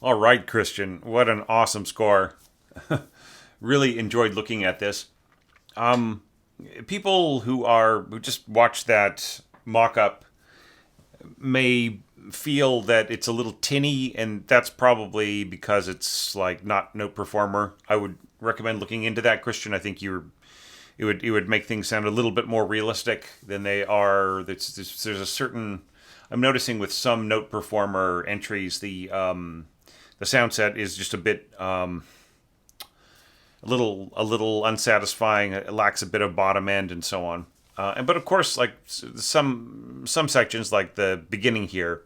All right, Christian, what an awesome score. Really enjoyed looking at this. People who just watch that mock-up may feel that it's a little tinny, and that's probably because it's like not Note Performer. I would recommend looking into that, Christian. I think it would make things sound a little bit more realistic than they are. There's a certain, I'm noticing with some Note Performer entries, the sound set is just a bit a little unsatisfying. It lacks a bit of bottom end and so on. But of course, like some sections, like the beginning here,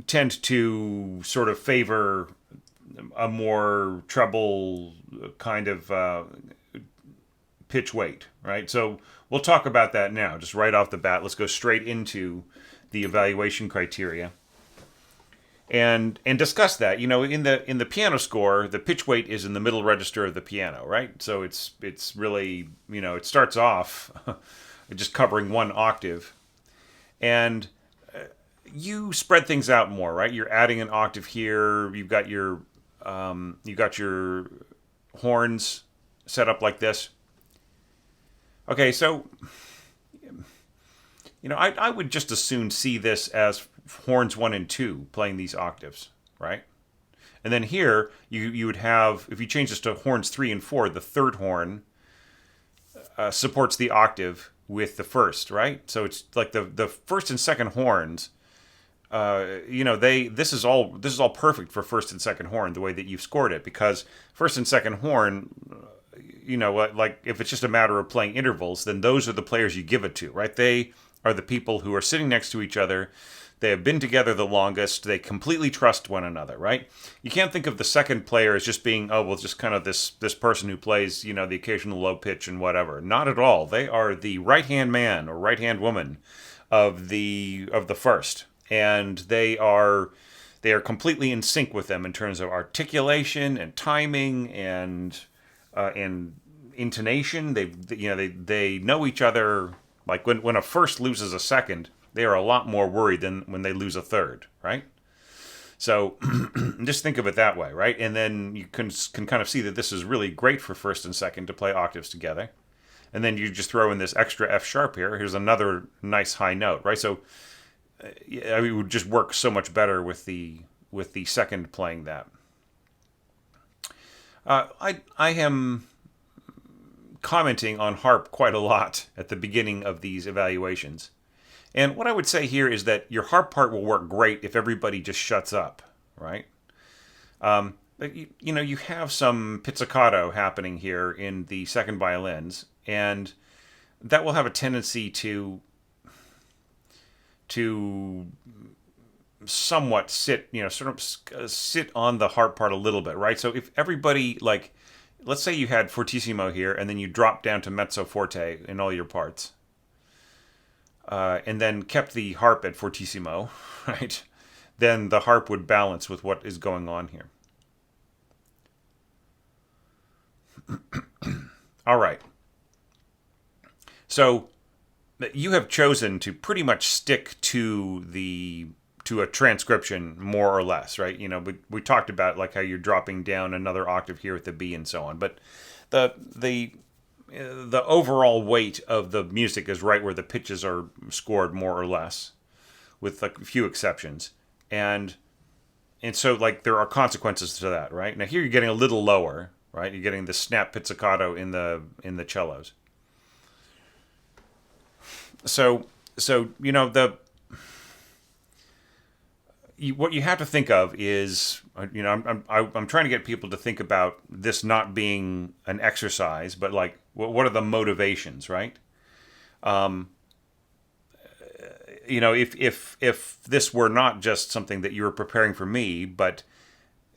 tend to sort of favor a more treble kind of pitch weight, right? So we'll talk about that now, just right off the bat. Let's go straight into the evaluation criteria and discuss that. You know, in the piano score, the pitch weight is in the middle register of the piano, right? So it's really, you know, it starts off just covering one octave, and you spread things out more, right? You're adding an octave here. You've got your horns set up like this. Okay, so you know, I would just as soon see this as horns 1 and 2 playing these octaves, right? And then here you would have, if you change this to horns 3 and 4, the third horn supports the octave with the first, right? So it's like the first and second horns. You know, this is all perfect for first and second horn, the way that you've scored it, because first and second horn, you know, like if it's just a matter of playing intervals, then those are the players you give it to, right? are the people who are sitting next to each other. They have been together the longest. They completely trust one another, right? You can't think of the second player as just being, oh, well, just kind of this person who plays, the occasional low pitch and whatever. Not at all. They are the right-hand man or right-hand woman of the first, and they are completely in sync with them in terms of articulation and timing and intonation. They know each other. Like when a first loses a second, they are a lot more worried than when they lose a third, right? So just think of it that way, right? And then you can kind of see that this is really great for first and second to play octaves together. And then you just throw in this extra F sharp here. Here's another nice high note, right? So it would just work so much better with the second playing that. I am commenting on harp quite a lot at the beginning of these evaluations. And what I would say here is that your harp part will work great if everybody just shuts up, right? But you have some pizzicato happening here in the second violins, and that will have a tendency to somewhat sit, sit on the harp part a little bit, right? So if everybody, like, let's say you had fortissimo here, and then you dropped down to mezzo forte in all your parts, and then kept the harp at fortissimo, right? Then the harp would balance with what is going on here. All right. So you have chosen to pretty much stick to a transcription more or less, right? We talked about like how you're dropping down another octave here with the B and so on, but the overall weight of the music is right where the pitches are scored more or less, with like a few exceptions, and so like there are consequences to that, right? Now here you're getting a little lower, right? You're getting the snap pizzicato in the cellos. So what you have to think of is, I'm trying to get people to think about this not being an exercise, but like, what are the motivations, right? If this were not just something that you were preparing for me, but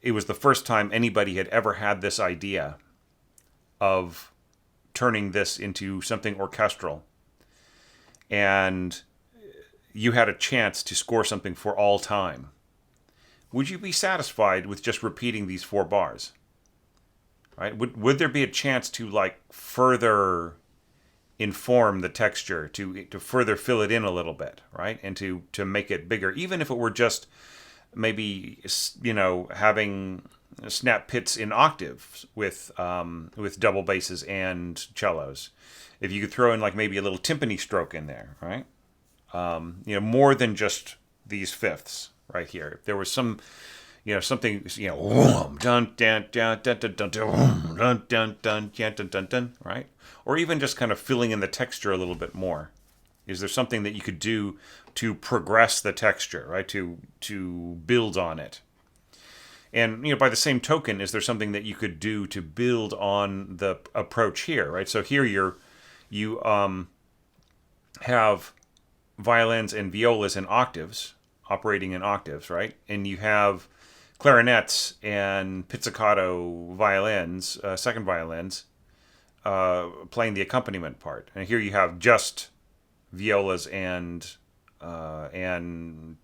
it was the first time anybody had ever had this idea of turning this into something orchestral, and you had a chance to score something for all time, would you be satisfied with just repeating these 4 bars? Right? Would there be a chance to like further inform the texture, to further fill it in a little bit, right? And to make it bigger, even if it were just maybe having snap pits in octaves with double basses and cellos. If you could throw in like maybe a little timpani stroke in there, right? More than just these fifths right here. If there was something, dun dun dun dun dun dun dun dun dun dun dun dun, right? Or even just kind of filling in the texture a little bit more. Is there something that you could do to progress the texture, right? To build on it. And by the same token, is there something that you could do to build on the approach here, right? So here you have violins and violas in octaves, operating in octaves, right? And you have clarinets and pizzicato violins, second violins, playing the accompaniment part. And here you have just violas and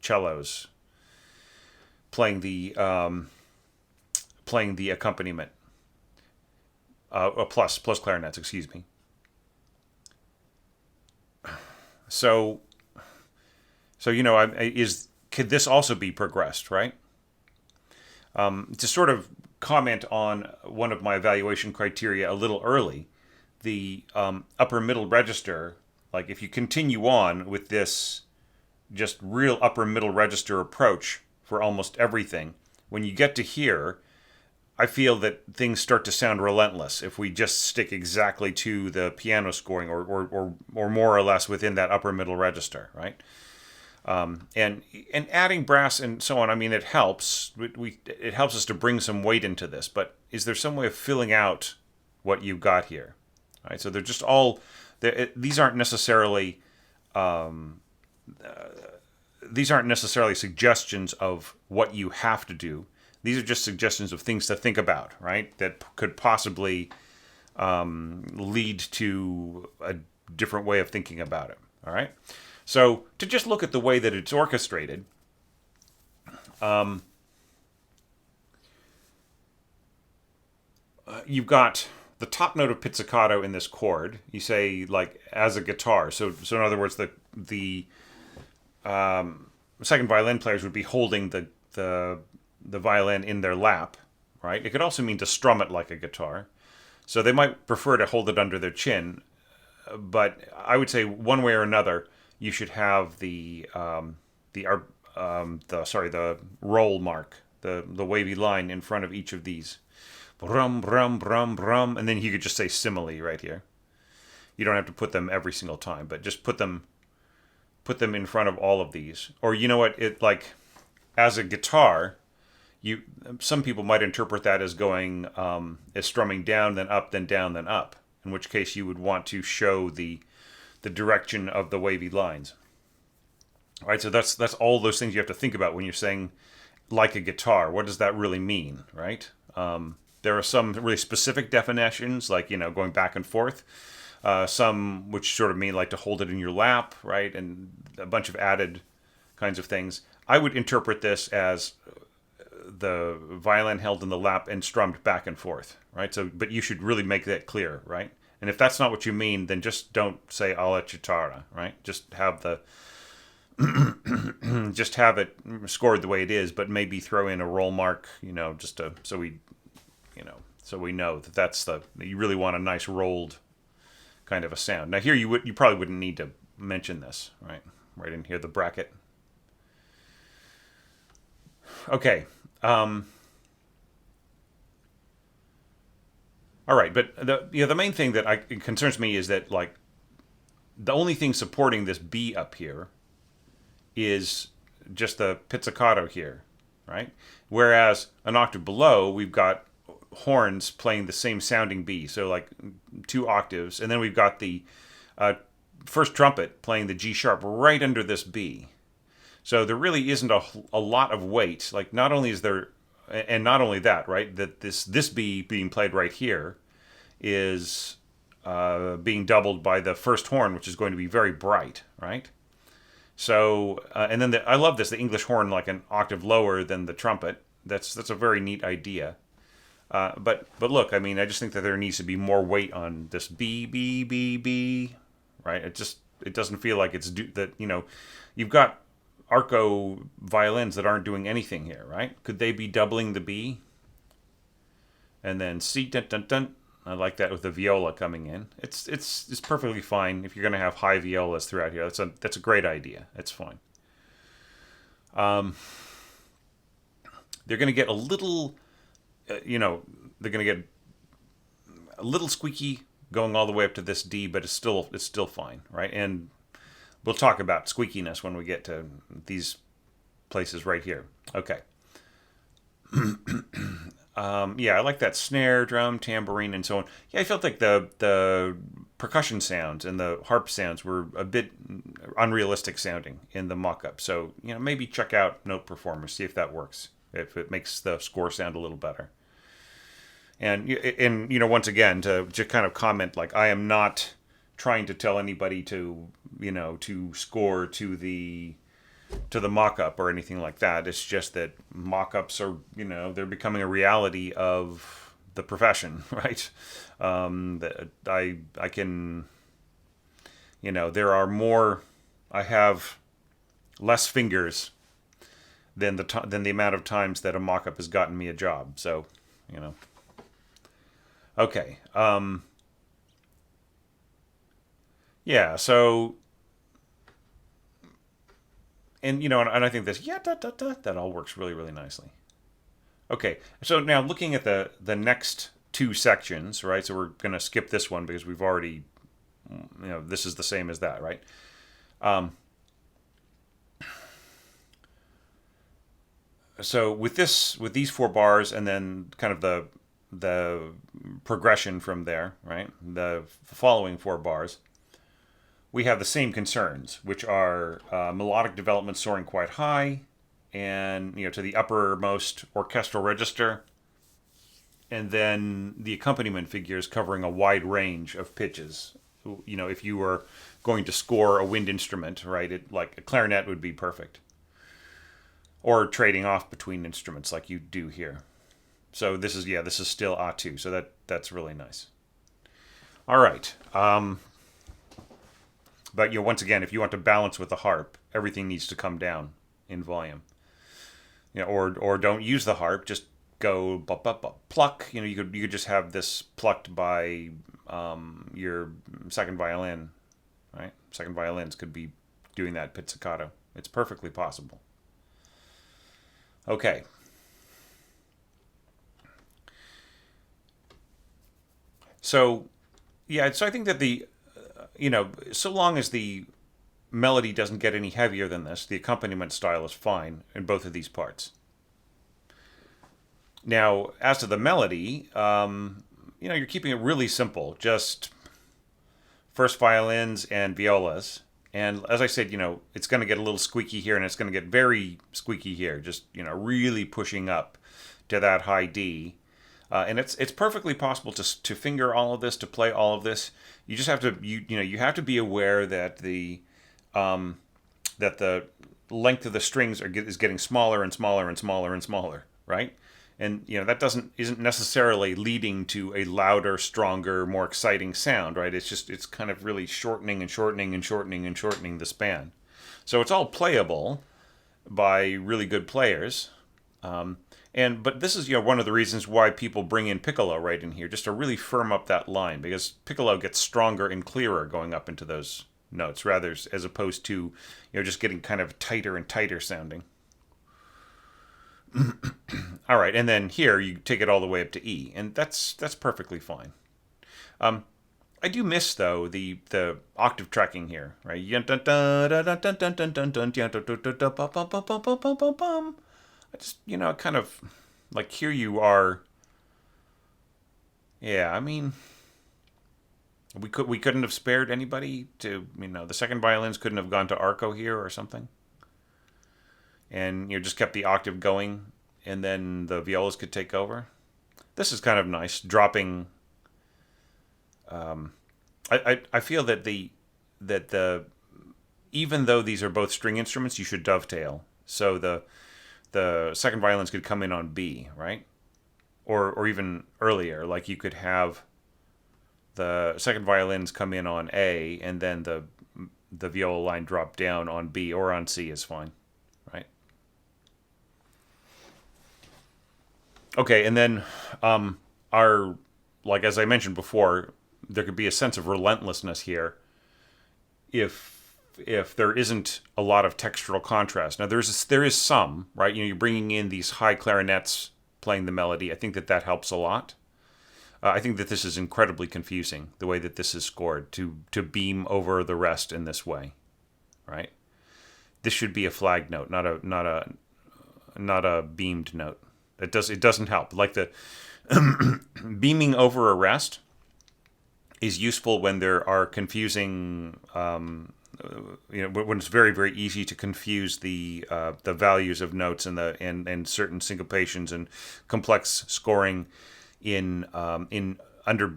cellos playing the accompaniment, plus clarinets, excuse me. So could this also be progressed, right? To sort of comment on one of my evaluation criteria a little early, the upper middle register, like if you continue on with this just real upper middle register approach for almost everything, when you get to here, I feel that things start to sound relentless if we just stick exactly to the piano scoring or more or less within that upper middle register, right? And adding brass and so on, I mean, it helps. It helps us to bring some weight into this, but is there some way of filling out what you've got here? Right? So they're just all, these aren't necessarily these aren't necessarily suggestions of what you have to do. These are just suggestions of things to think about, right? That could possibly lead to a different way of thinking about it. All right. So to just look at the way that it's orchestrated, you've got the top note of pizzicato in this chord. You say like as a guitar. So in other words, the second violin players would be holding the violin in their lap, right? It could also mean to strum it like a guitar. So they might prefer to hold it under their chin, but I would say one way or another, you should have the roll mark, the wavy line in front of each of these. Brum brum brum brum, and then you could just say simile right here. You don't have to put them every single time, but just put them in front of all of these. Or you know what? It like as a guitar, some people might interpret that as going as strumming down, then up, then down, then up. In which case, you would want to show the direction of the wavy lines. All right, so that's all those things you have to think about when you're saying like a guitar. What does that really mean, right? There are some really specific definitions, like going back and forth. Some which sort of mean like to hold it in your lap, right? And a bunch of added kinds of things. I would interpret this as the violin held in the lap and strummed back and forth, right? So, but you should really make that clear, right? And if that's not what you mean, then just don't say alla chitarra, right? Just have just have it scored the way it is, but maybe throw in a roll mark, so we know that that you really want a nice rolled kind of a sound. Now here you probably wouldn't need to mention this, right? Right in here, the bracket. Okay. All right, but the main thing that concerns me is that like the only thing supporting this B up here is just the pizzicato here, right? Whereas an octave below, we've got horns playing the same sounding B, so like 2 octaves, and then we've got the first trumpet playing the G sharp right under this B. So there really isn't a lot of weight. Like not only is there, and not only that, right? That this B being played right here is being doubled by the first horn, which is going to be very bright, right? So and then I love this, the English horn like an octave lower than the trumpet. That's a very neat idea. But look, I mean, I just think that there needs to be more weight on this B B B B, right? It doesn't feel like it's you've got arco violins that aren't doing anything here, right? Could they be doubling the B? And then C dun dun dun. I like that with the viola coming in. It's perfectly fine if you're going to have high violas throughout here. That's a great idea. It's fine. They're going to get a little, they're going to get a little squeaky going all the way up to this D, but it's still fine, right? And we'll talk about squeakiness when we get to these places right here. Okay. Yeah, I like that snare, drum, tambourine, and so on. Yeah, I felt like the percussion sounds and the harp sounds were a bit unrealistic sounding in the mock-up. So, maybe check out Note Performer, see if that works, if it makes the score sound a little better. And once again, to kind of comment, like, I am not trying to tell anybody to score to the mock-up or anything like that. It's just that mock-ups are, they're becoming a reality of the profession, right? That I can, there are more, I have less fingers than the amount of times that a mock-up has gotten me a job. So, okay. Yeah, so, and and I think this that all works really, really nicely. Okay, so now looking at the next 2 sections, right? So we're going to skip this one because we've already, this is the same as that, right? So with these 4 bars and then kind of the progression from there, right? The following 4 bars. we have the same concerns, which are melodic development soaring quite high, and to the uppermost orchestral register, and then the accompaniment figures covering a wide range of pitches. If you were going to score a wind instrument, right, like a clarinet would be perfect, or trading off between instruments like you do here. So this is still A2, so that's really nice. All right. But once again, if you want to balance with the harp, everything needs to come down in volume. Or don't use the harp, just go pluck. You could just have this plucked by your second violin, right? Second violins could be doing that pizzicato. It's perfectly possible. Okay. So, so I think that so long as the melody doesn't get any heavier than this, the accompaniment style is fine in both of these parts. Now, as to the melody, you're keeping it really simple. Just first violins and violas. And as I said, it's going to get a little squeaky here and it's going to get very squeaky here. Just, really pushing up to that high D. And it's perfectly possible to finger all of this, to play all of this. You just have to you have to be aware that the length of the strings is getting smaller and smaller and smaller and smaller, right? And that isn't necessarily leading to a louder, stronger, more exciting sound, right? It's kind of really shortening and shortening and shortening and shortening the span. So it's all playable by really good players. But this is one of the reasons why people bring in piccolo right in here, just to really firm up that line, because piccolo gets stronger and clearer going up into those notes, rather as opposed to just getting kind of tighter and tighter sounding. All right, and then here you take it all the way up to E, and that's perfectly fine. I do miss though the octave tracking here, right? I just kind of like here you are. Yeah, I mean, we couldn't have spared anybody to the second violins couldn't have gone to arco here or something, and just kept the octave going, and then the violas could take over. This is kind of nice, dropping. I feel that the even though these are both string instruments, you should dovetail. So the second violins could come in on B, right? Or even earlier, like you could have the second violins come in on A, and then the viola line drop down on B, or on C is fine, right? Okay, and then like as I mentioned before, there could be a sense of relentlessness here if there isn't a lot of textural contrast. Now there is some, right? You're bringing in these high clarinets playing the melody. I think that helps a lot. I think that this is incredibly confusing, the way that this is scored, to beam over the rest in this way, right? This should be a flag note, not a beamed note. It doesn't help. Like the beaming over a rest is useful when there are confusing, when it's very, very easy to confuse the values of notes and certain syncopations and complex scoring in under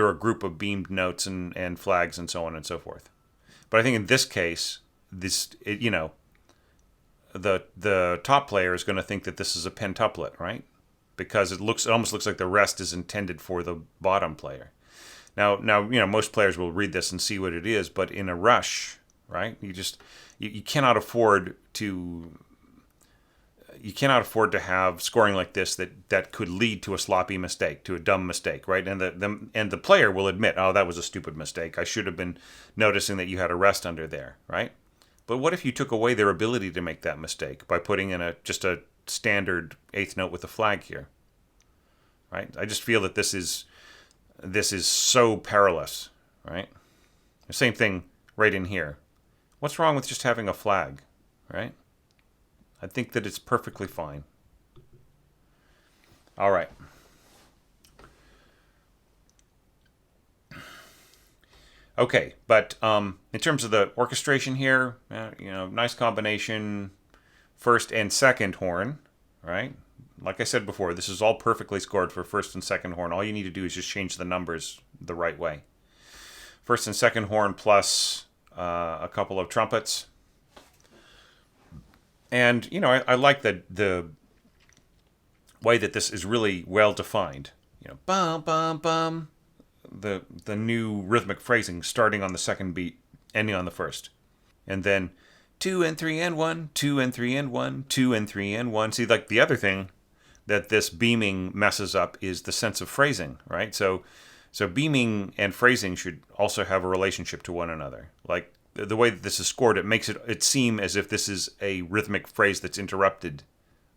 a group of beamed notes and flags and so on and so forth. But I think in this case, the top player is going to think that this is a pentuplet, right? Because it almost looks like the rest is intended for the bottom player. Now, most players will read this and see what it is, but in a rush, right? You cannot afford to have scoring like this that could lead to a sloppy mistake, to a dumb mistake, right? And the player will admit, oh, that was a stupid mistake. I should have been noticing that you had a rest under there, right? But what if you took away their ability to make that mistake by putting in just a standard eighth note with a flag here, right? I just feel that this is so perilous, right? The same thing right in here. What's wrong with just having a flag, right? I think that it's perfectly fine. All right. Okay, but in terms of the orchestration here, nice combination, first and second horn, right? Like I said before, this is all perfectly scored for first and second horn. All you need to do is just change the numbers the right way. First and second horn plus a couple of trumpets. And, I like the way that this is really well defined. Bum, bum, bum. The new rhythmic phrasing starting on the second beat, ending on the first. And then 2 and 3 and 1, 2 and 3 and 1, 2 and 3 and 1. See, like the other thing that this beaming messes up is the sense of phrasing, right? So beaming and phrasing should also have a relationship to one another. Like the way that this is scored, it makes it seem as if this is a rhythmic phrase that's interrupted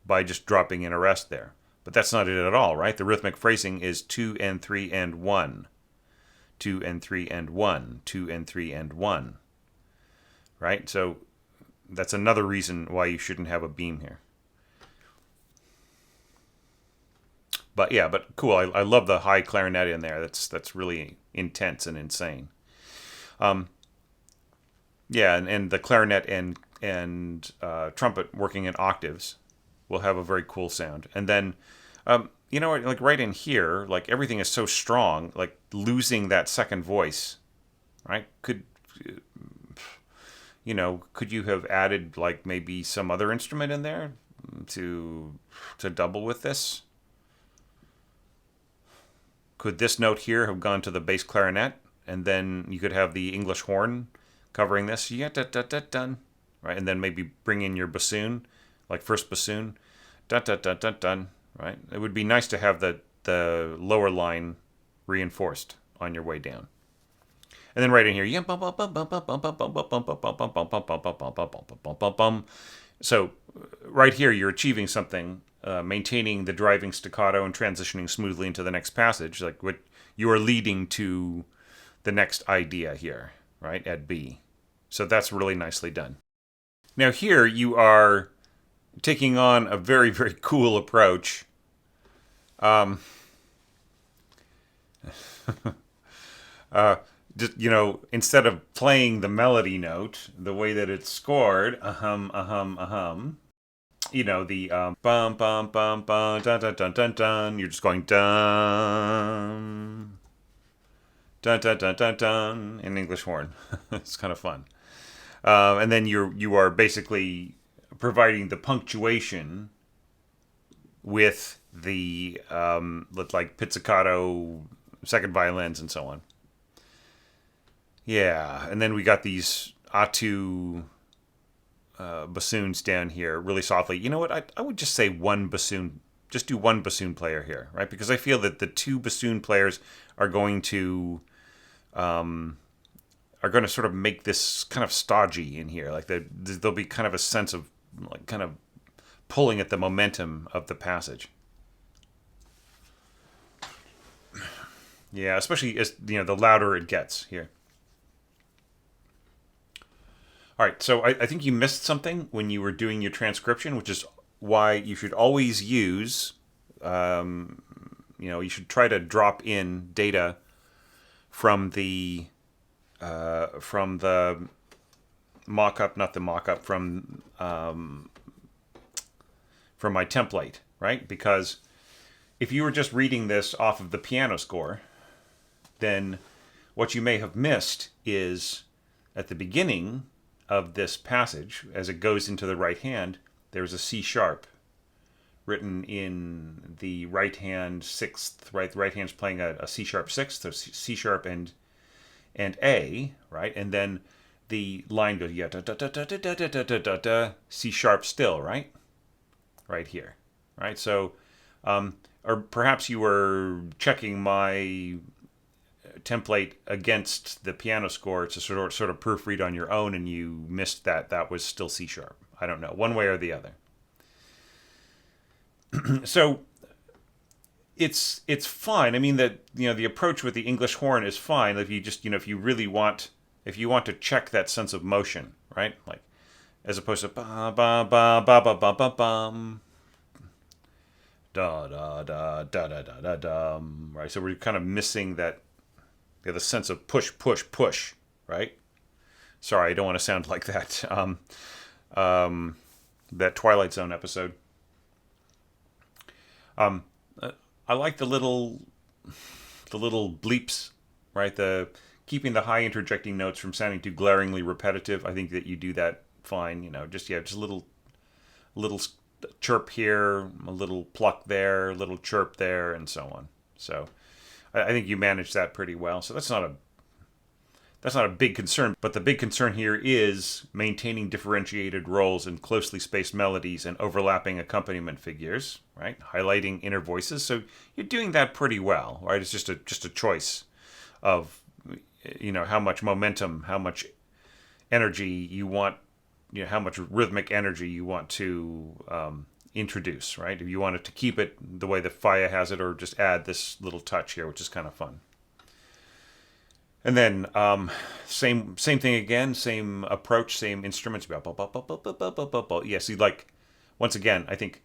by just dropping in a rest there. But that's not it at all, right? The rhythmic phrasing is 2 and 3 and 1, 2 and 3 and 1, 2 and 3 and 1, right? So that's another reason why you shouldn't have a beam here. But yeah, but cool. I love the high clarinet in there. That's really intense and insane. Yeah, and the clarinet and trumpet working in octaves will have a very cool sound. And then, like right in here, like everything is so strong, like losing that second voice, right? Could you have added like maybe some other instrument in there to double with this? Could this note here have gone to the bass clarinet, and then you could have the English horn covering this? Yeah, da da da dun, right? And then maybe bring in your bassoon, like first bassoon, da da da da dun, right? It would be nice to have the lower line reinforced on your way down. And then right in here, so right here you're achieving something, maintaining the driving staccato and transitioning smoothly into the next passage, like what you are leading to the next idea here, right, at B. So that's really nicely done. Now here you are taking on a very, very cool approach. Just, instead of playing the melody note the way that it's scored, the bum bum bum bum dun dun dun dun dun. You're just going dun dun dun dun dun dun in English horn. It's kind of fun. And then you are basically providing the punctuation with the like pizzicato, second violins, and so on. Yeah, and then we got these Atu bassoons down here really softly. You know what? I would just say one bassoon. Just do one bassoon player here, right? Because I feel that the two bassoon players are going to sort of make this kind of stodgy in here. Like there'll be kind of a sense of like kind of pulling at the momentum of the passage. Yeah, especially as the louder it gets here. All right, so I think you missed something when you were doing your transcription, which is why you should always use, you should try to drop in data from the mock-up, not the mock-up, from my template, right? Because if you were just reading this off of the piano score, then what you may have missed is at the beginning of this passage, as it goes into the right hand, there's a C sharp written in the right hand sixth, right? The right hand's playing a C sharp sixth, so C sharp and A, right? And then the line goes, yeah, da da da da da da da da da da, C sharp still, right? Right here, right? So, or perhaps you were checking my template against the piano score to sort of proofread on your own, and you missed that was still C sharp. I don't know, one way or the other. So it's fine. I mean that the approach with the English horn is fine if you just if you want to check that sense of motion, right? Like as opposed to ba ba ba ba ba ba ba bum da da da da da da da dum, right? So we're kind of missing that You have the sense of push, push, push, right? Sorry, I don't want to sound like that. That Twilight Zone episode. I like the little bleeps, right? The keeping the high interjecting notes from sounding too glaringly repetitive. I think that you do that fine. Just a little chirp here, a little pluck there, a little chirp there, and so on. So I think you manage that pretty well. So that's not a big concern, but the big concern here is maintaining differentiated roles in closely spaced melodies and overlapping accompaniment figures, right? Highlighting inner voices. So you're doing that pretty well, right? It's just a choice of how much momentum, how much energy you want, how much rhythmic energy you want to introduce, right? If you wanted to keep it the way that Falla has it, or just add this little touch here, which is kind of fun. And then same thing again, same approach, same instruments. Yeah, see, like, once again, I think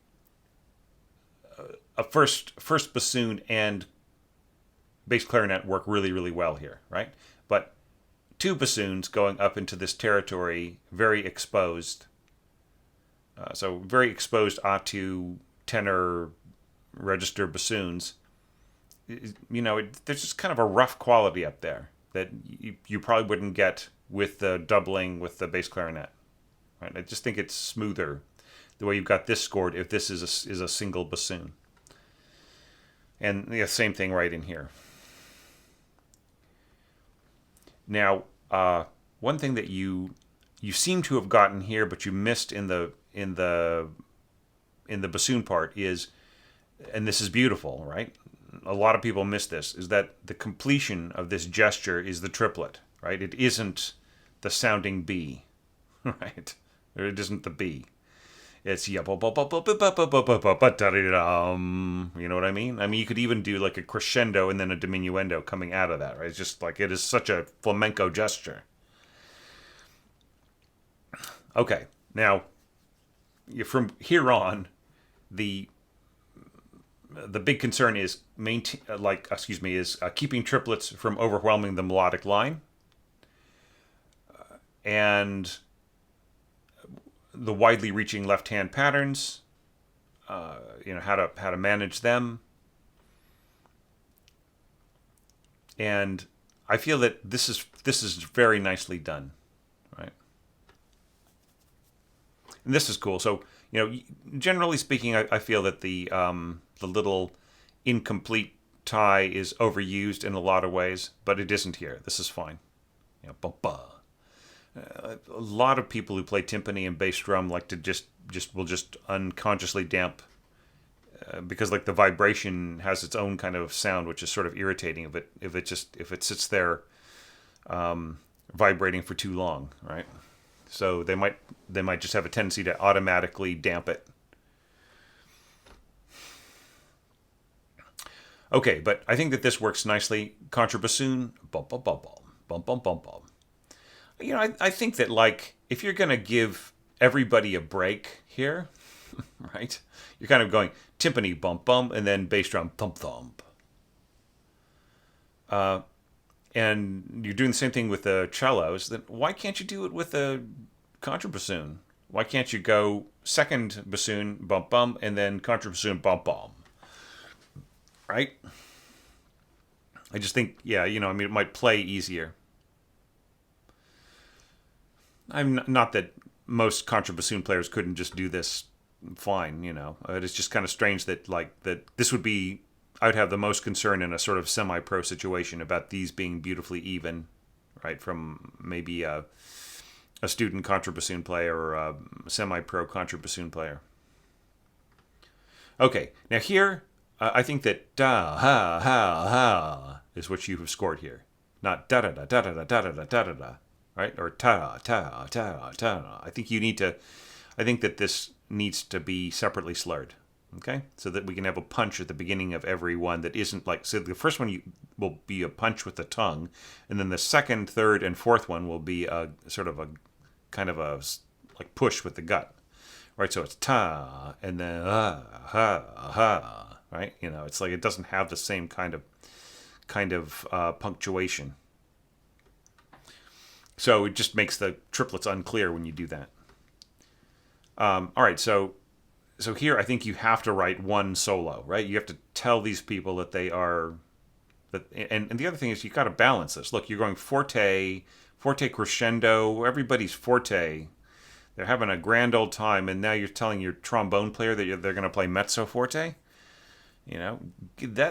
a first bassoon and bass clarinet work really, really well here, right? But two bassoons going up into this territory, very exposed. So very exposed A2 tenor register bassoons. There's just kind of a rough quality up there that you probably wouldn't get with the doubling with the bass clarinet, right? I just think it's smoother the way you've got this scored if this is a single bassoon. And the same thing right in here. Now, one thing that you seem to have gotten here, but you missed in the bassoon part is, and this is beautiful, right? A lot of people miss this, is that the completion of this gesture is the triplet, right? It isn't the sounding B, right? It isn't the B. It's you know what I mean? I mean, you could even do like a crescendo and then a diminuendo coming out of that, right? It's just like, it is such a flamenco gesture. Okay, now from here on, the big concern is keeping triplets from overwhelming the melodic line, and the widely reaching left hand patterns. How to manage them, and I feel that this is very nicely done, right? And this is cool. So generally speaking, I feel that the little incomplete tie is overused in a lot of ways, but it isn't here. This is fine. A lot of people who play timpani and bass drum like to just unconsciously damp, because like the vibration has its own kind of sound, which is sort of irritating if it sits there vibrating for too long, right? So they might just have a tendency to automatically damp it. Okay, but I think that this works nicely. Contrabassoon, bum bum bum bum bum bum bum. I think that, like, if you're gonna give everybody a break here, right? You're kind of going timpani bump bump and then bass drum thump thump. And you're doing the same thing with the cellos. Then why can't you do it with the contrabassoon? Why can't you go second bassoon bump bump and then contrabassoon bump bump? Right? I just think, it might play easier. I'm not that most contrabassoon players couldn't just do this fine, It's just kind of strange that this would be, I would have the most concern in a sort of semi-pro situation about these being beautifully even, right? From maybe a student contrabassoon player or a semi-pro contrabassoon player. Okay, now here, I think that da ha ha ha is what you have scored here, not da da da da da da da da da da da, right? Or ta ta ta ta. I think that this needs to be separately slurred, okay? So that we can have a punch at the beginning of every one that isn't like, so the first one will be a punch with the tongue, and then the second, third, and fourth one will be a sort of a kind of a like push with the gut, right? So it's ta, and then ha ha, right? It's like it doesn't have the same kind of kind of punctuation. So it just makes the triplets unclear when you do that. All right, so here I think you have to write one solo, right? You have to tell these people that they are that, and the other thing is you got to balance this. Look, you're going forte, forte crescendo. Everybody's forte. They're having a grand old time, and now you're telling your trombone player that they're going to play mezzo forte. You know,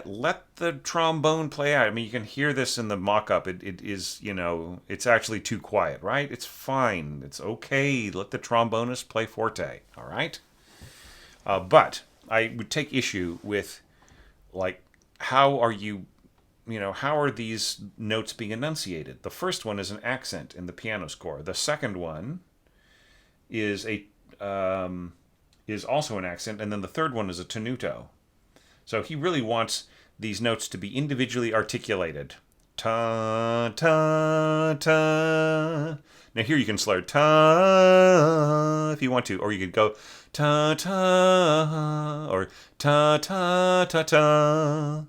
let the trombone play out. I mean, you can hear this in the mock-up. It is, you know, it's actually too quiet, right? It's fine. It's okay. Let the trombonist play forte, all right? But I would take issue with, like, how are these notes being enunciated? The first one is an accent in the piano score. The second one is also an accent, and then the third one is a tenuto. So he really wants these notes to be individually articulated. Ta, ta, ta. Now here you can slur ta if you want to, or you could go ta, ta, or ta, ta, ta, ta.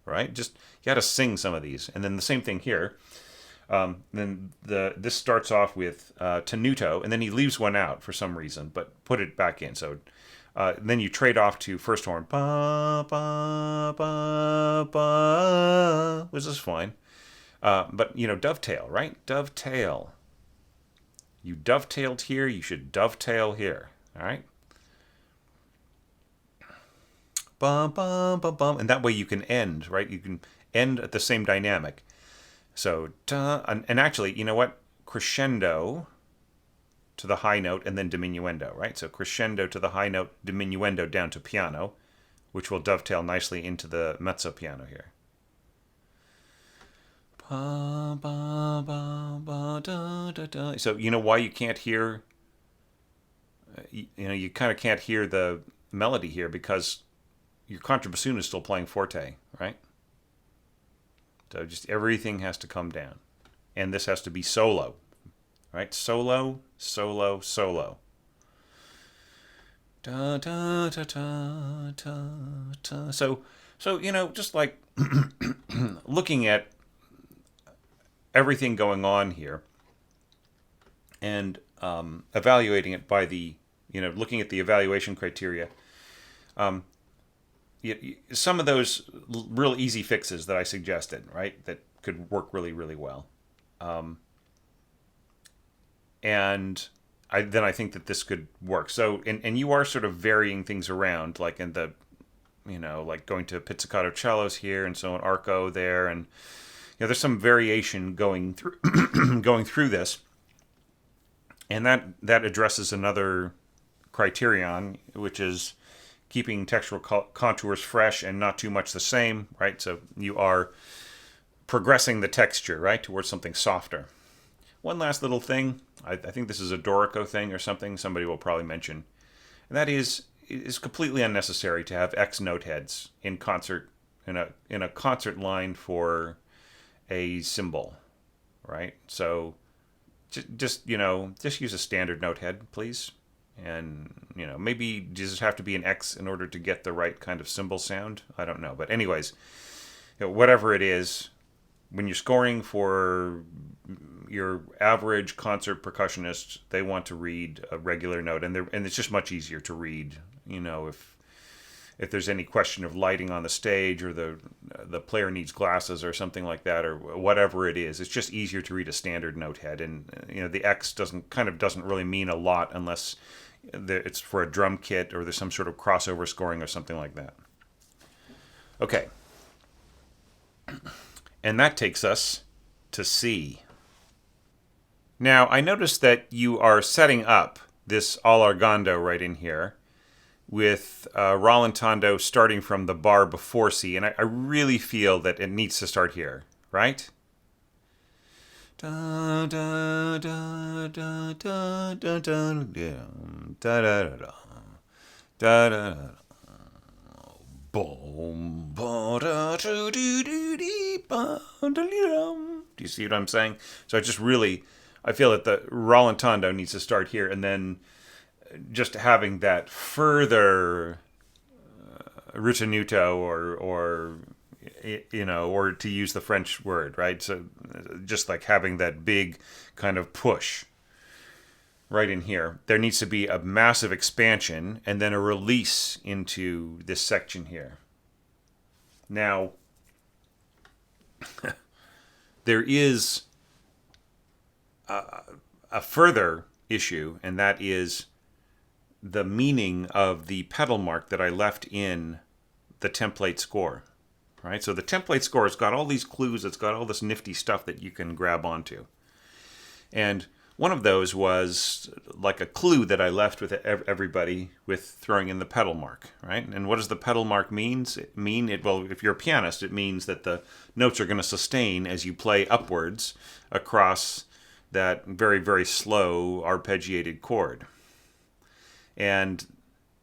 Right? Just, you got to sing some of these. And then the same thing here. This starts off with tenuto, and then he leaves one out for some reason, but put it back in. So then you trade off to first horn, ba, ba, ba, ba, which is fine. But, you know, dovetail, right? Dovetail. You dovetailed here, you should dovetail here, all right? Bum, bum, bum, bum. And that way you can end, right? You can end at the same dynamic. So, and actually, you know what? Crescendo to the high note and then diminuendo, right? So crescendo to the high note, diminuendo down to piano, which will dovetail nicely into the mezzo piano here. Ba, ba, ba, ba, da, da, da. So you know why you can't hear, you kind of can't hear the melody here because your contrabassoon is still playing forte, right? So just everything has to come down. And this has to be solo, right? Solo, solo, solo. Da, da, da, da, da, da. So you know, just like looking at everything going on here and evaluating it by the, you know, looking at the evaluation criteria, some of those real easy fixes that I suggested, right, that could work really, really well. And I think that this could work. So, and you are sort of varying things around, like in the, you know, like going to pizzicato cellos here and so on, arco there, and you know, there's some variation going through going through this, and that addresses another criterion, which is keeping textural contours fresh and not too much the same, right? So you are progressing the texture, right, towards something softer. One last little thing, I think this is a Dorico thing or something somebody will probably mention, and that is completely unnecessary to have X note heads in concert, in a concert line for a cymbal, right? So just use a standard note head, please. And, you know, maybe does it have to be an X in order to get the right kind of cymbal sound? I don't know. But anyways, you know, whatever it is, when you're scoring for your average concert percussionist, they want to read a regular note. And it's just much easier to read, you know, if there's any question of lighting on the stage or the player needs glasses or something like that or whatever it is. It's just easier to read a standard note head. And, you know, the X doesn't really mean a lot unless it's for a drum kit or there's some sort of crossover scoring or something like that. Okay. And that takes us to C. Now, I noticed that you are setting up this allargando right in here with rallentando starting from the bar before C, and I really feel that it needs to start here, right? Da da da da da da da da da da da. Boom, ba da do do do dee ba da dum. Do you see what I'm saying? So I feel that the rallentando needs to start here, and then just having that further ritenuto or or to use the French word, right? So just like having that big kind of push right in here. There needs to be a massive expansion and then a release into this section here. Now, there is a further issue, and that is the meaning of the pedal mark that I left in the template score. Right? So the template score has got all these clues, it's got all this nifty stuff that you can grab onto. And one of those was like a clue that I left with everybody with throwing in the pedal mark, right? And what does the pedal mark mean? Well, if you're a pianist, it means that the notes are going to sustain as you play upwards across that very, very slow arpeggiated chord. And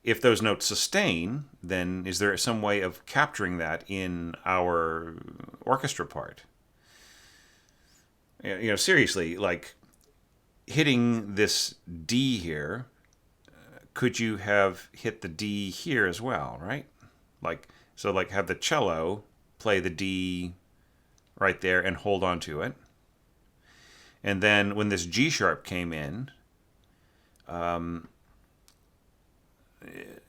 if those notes sustain, then is there some way of capturing that in our orchestra part? Seriously, like hitting this D here, could you have hit the D here as well, right? Like have the cello play the D right there and hold on to it. And then when this G sharp came in,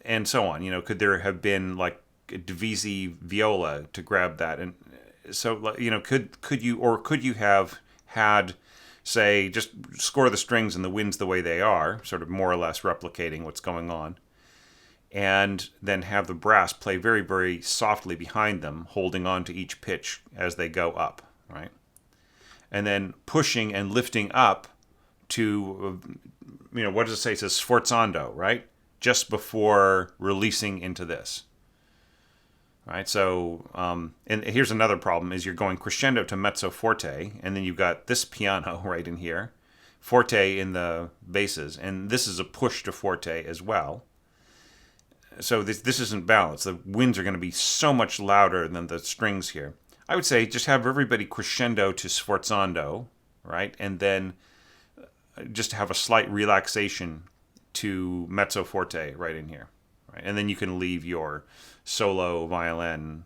and so on, could there have been like a divisi viola to grab that? And so, could you have had, say, just score the strings and the winds the way they are, sort of more or less replicating what's going on, and then have the brass play very, very softly behind them, holding on to each pitch as they go up, right? And then pushing and lifting up to, what does it say? It says sforzando, right? Just before releasing into this. Right, so, and here's another problem, is you're going crescendo to mezzo forte, and then you've got this piano right in here, forte in the basses, and this is a push to forte as well. So this isn't balanced. The winds are going to be so much louder than the strings here. I would say just have everybody crescendo to sforzando, right, and then just have a slight relaxation to mezzo forte right in here. Right? And then you can leave your solo violin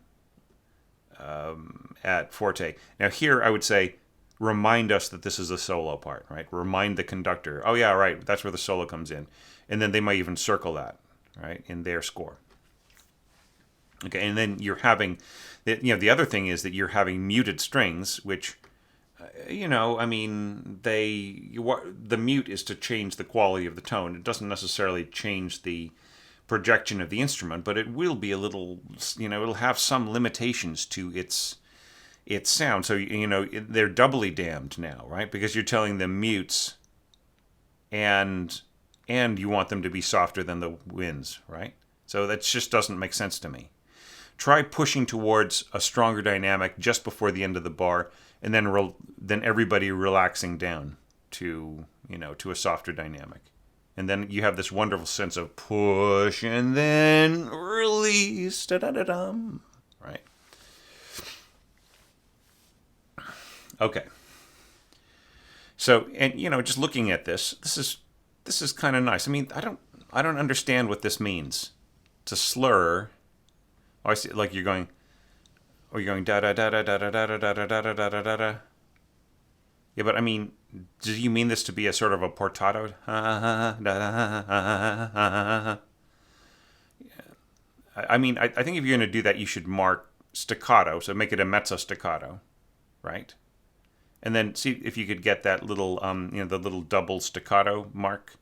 at forte. Now here I would say remind us that this is a solo part, right? Remind the conductor, oh yeah, right, that's where the solo comes in. And then they might even circle that, right, in their score. Okay, and then you're having, the other thing is that you're having muted strings, which, the mute is to change the quality of the tone. It doesn't necessarily change the projection of the instrument, but it will be a little, it'll have some limitations to its sound. So, they're doubly damned now, right? Because you're telling them mutes and you want them to be softer than the winds, right? So that just doesn't make sense to me. Try pushing towards a stronger dynamic just before the end of the bar, and then everybody relaxing down to a softer dynamic. And then you have this wonderful sense of push and then release, da-da-da-dum, right? Okay. So, and just looking at this is kind of nice. I mean, I don't understand what this means. To slur. Oh, I see. Like you're going da da da da da da da da da da da da da da. Yeah, but I mean, do you mean this to be a sort of a portato? I mean, I think if you're going to do that, you should mark staccato, so make it a mezzo staccato, right? And then see if you could get that little, the little double staccato mark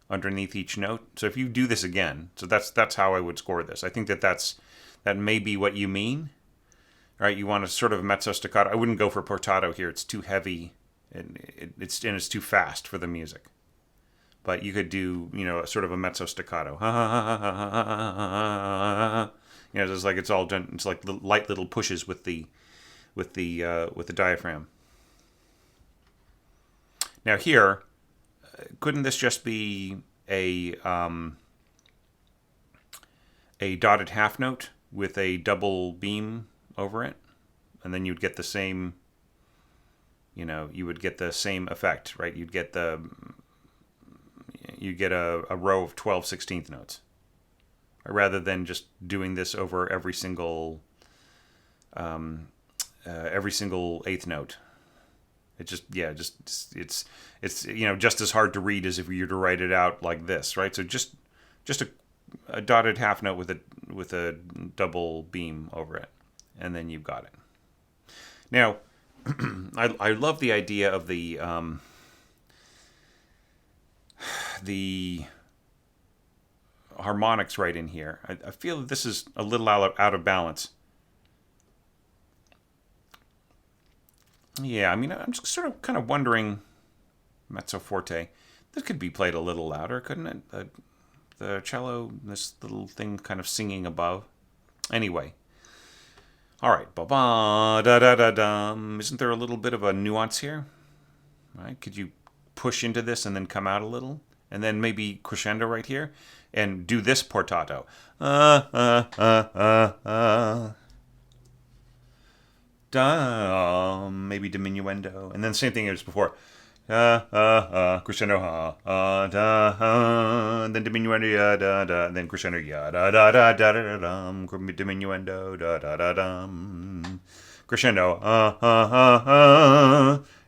underneath each note. So if you do this again, so that's how I would score this. I think that may be what you mean, right? You want a sort of mezzo staccato. I wouldn't go for portato here. It's too heavy. It's too fast for the music. But you could do, sort of a mezzo staccato. It's like it's all done. It's like light little pushes with the diaphragm. Now here, couldn't this just be a dotted half note with a double beam over it, and then you'd get the same. You would get the same effect, right? You'd get a row of 12 16th notes, rather than just doing this over every single every single eighth note. It it's just as hard to read as if you were to write it out like this, right? So just a dotted half note with a double beam over it, and then you've got it. Now, I love the idea of the harmonics right in here. I feel that this is a little out of balance. Yeah, I mean, I'm just sort of kind of wondering, mezzo forte, this could be played a little louder, couldn't it? The cello, this little thing kind of singing above. Anyway. All right. Ba-ba, da-da-da-dum. Isn't there a little bit of a nuance here? Right? Could you push into this and then come out a little? And then maybe crescendo right here? And do this portato. Maybe diminuendo. And then same thing as before. Crescendo, then diminuendo, da da, then crescendo, da da da da da dum, diminuendo, da da da dum, crescendo,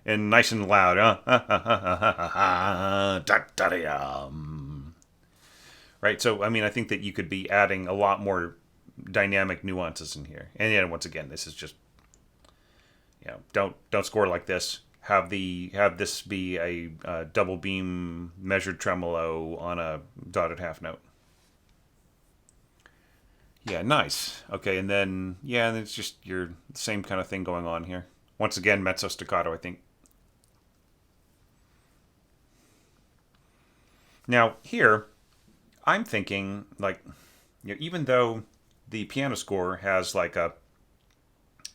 and nice and loud, da da dum. Right. So I mean, I think that you could be adding a lot more dynamic nuances in here. And yet, once again, this is just, don't score like this. Have this be a double beam measured tremolo on a dotted half note. Yeah, nice. Okay, and then it's just your same kind of thing going on here. Once again, mezzo staccato, I think. Now here, I'm thinking like, even though the piano score has like a